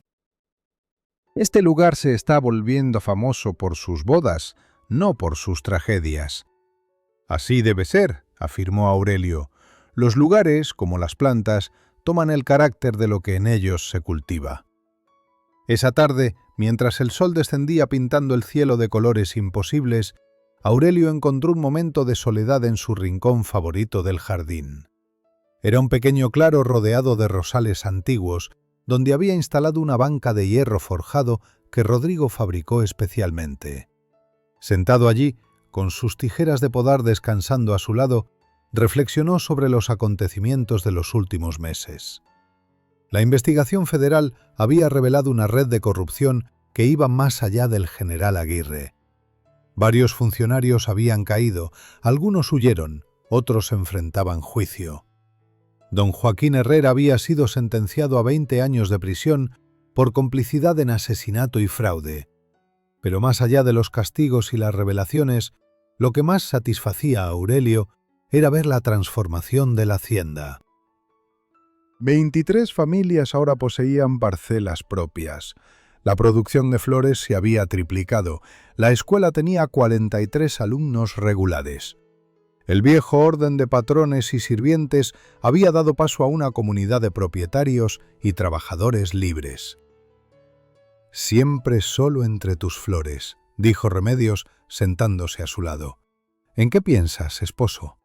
«Este lugar se está volviendo famoso por sus bodas, no por sus tragedias». «Así debe ser», afirmó Aurelio. «Los lugares, como las plantas, toman el carácter de lo que en ellos se cultiva». Esa tarde, mientras el sol descendía pintando el cielo de colores imposibles, Aurelio encontró un momento de soledad en su rincón favorito del jardín. Era un pequeño claro rodeado de rosales antiguos, donde había instalado una banca de hierro forjado que Rodrigo fabricó especialmente. Sentado allí, con sus tijeras de podar descansando a su lado, reflexionó sobre los acontecimientos de los últimos meses. La investigación federal había revelado una red de corrupción que iba más allá del general Aguirre. Varios funcionarios habían caído, algunos huyeron, otros enfrentaban juicio. Don Joaquín Herrera había sido sentenciado a 20 años de prisión por complicidad en asesinato y fraude. Pero más allá de los castigos y las revelaciones, lo que más satisfacía a Aurelio era ver la transformación de la hacienda. 23 familias ahora poseían parcelas propias. La producción de flores se había triplicado. La escuela tenía 43 alumnos regulares. El viejo orden de patrones y sirvientes había dado paso a una comunidad de propietarios y trabajadores libres. «Siempre solo entre tus flores», dijo Remedios, sentándose a su lado. «¿En qué piensas, esposo?»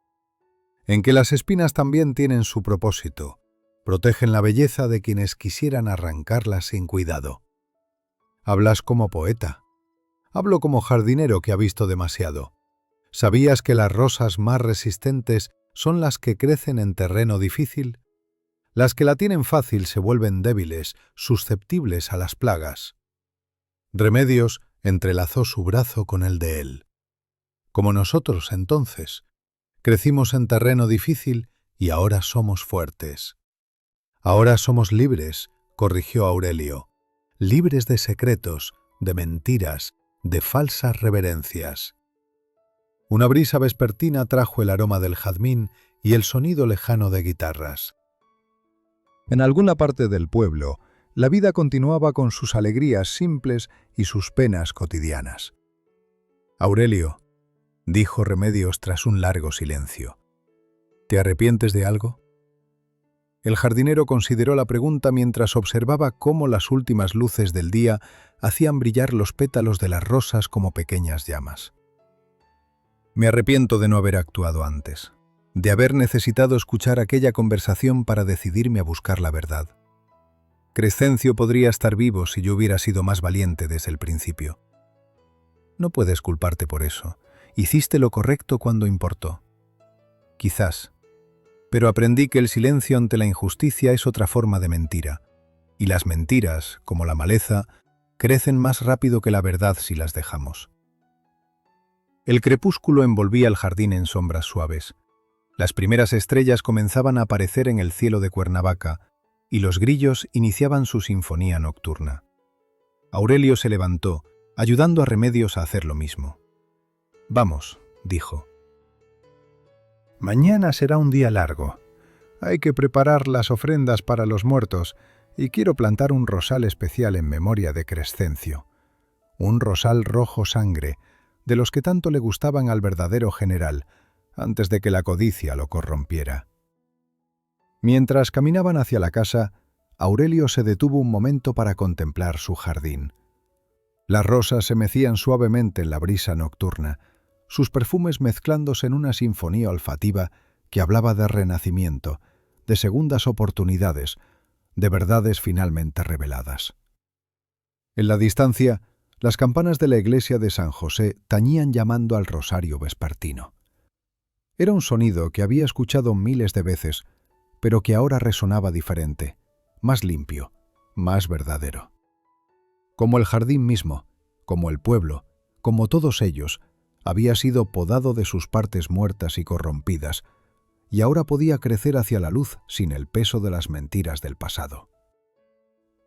«En que las espinas también tienen su propósito. Protegen la belleza de quienes quisieran arrancarlas sin cuidado». «Hablas como poeta». «Hablo como jardinero que ha visto demasiado. ¿Sabías que las rosas más resistentes son las que crecen en terreno difícil? Las que la tienen fácil se vuelven débiles, susceptibles a las plagas». Remedios entrelazó su brazo con el de él. «Como nosotros, entonces. Crecimos en terreno difícil y ahora somos fuertes». «Ahora somos libres», corrigió Aurelio. «Libres de secretos, de mentiras, de falsas reverencias». Una brisa vespertina trajo el aroma del jazmín y el sonido lejano de guitarras. En alguna parte del pueblo, la vida continuaba con sus alegrías simples y sus penas cotidianas. «Aurelio», dijo Remedios tras un largo silencio, «¿te arrepientes de algo?» El jardinero consideró la pregunta mientras observaba cómo las últimas luces del día hacían brillar los pétalos de las rosas como pequeñas llamas. «Me arrepiento de no haber actuado antes, de haber necesitado escuchar aquella conversación para decidirme a buscar la verdad. Crescencio podría estar vivo si yo hubiera sido más valiente desde el principio. No puedes culparte por eso. Hiciste lo correcto cuando importó. Quizás. Pero aprendí que el silencio ante la injusticia es otra forma de mentira, y las mentiras, como la maleza, crecen más rápido que la verdad si las dejamos». El crepúsculo envolvía el jardín en sombras suaves. Las primeras estrellas comenzaban a aparecer en el cielo de Cuernavaca, y los grillos iniciaban su sinfonía nocturna. Aurelio se levantó, ayudando a Remedios a hacer lo mismo. «Vamos», dijo. «Mañana será un día largo. Hay que preparar las ofrendas para los muertos, y quiero plantar un rosal especial en memoria de Crescencio. Un rosal rojo sangre, de los que tanto le gustaban al verdadero general, antes de que la codicia lo corrompiera». Mientras caminaban hacia la casa, Aurelio se detuvo un momento para contemplar su jardín. Las rosas se mecían suavemente en la brisa nocturna, sus perfumes mezclándose en una sinfonía olfativa que hablaba de renacimiento, de segundas oportunidades, de verdades finalmente reveladas. En la distancia, las campanas de la iglesia de San José tañían llamando al rosario vespertino. Era un sonido que había escuchado miles de veces, pero que ahora resonaba diferente, más limpio, más verdadero. Como el jardín mismo, como el pueblo, como todos ellos, había sido podado de sus partes muertas y corrompidas, y ahora podía crecer hacia la luz sin el peso de las mentiras del pasado.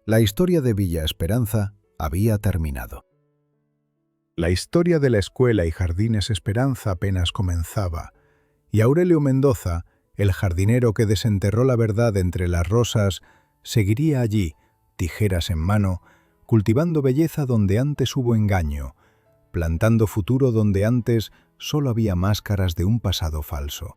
La historia de Villa Esperanza había terminado. La historia de la escuela y Jardines Esperanza apenas comenzaba, y Aurelio Mendoza, el jardinero que desenterró la verdad entre las rosas, seguiría allí, tijeras en mano, cultivando belleza donde antes hubo engaño, plantando futuro donde antes solo había máscaras de un pasado falso.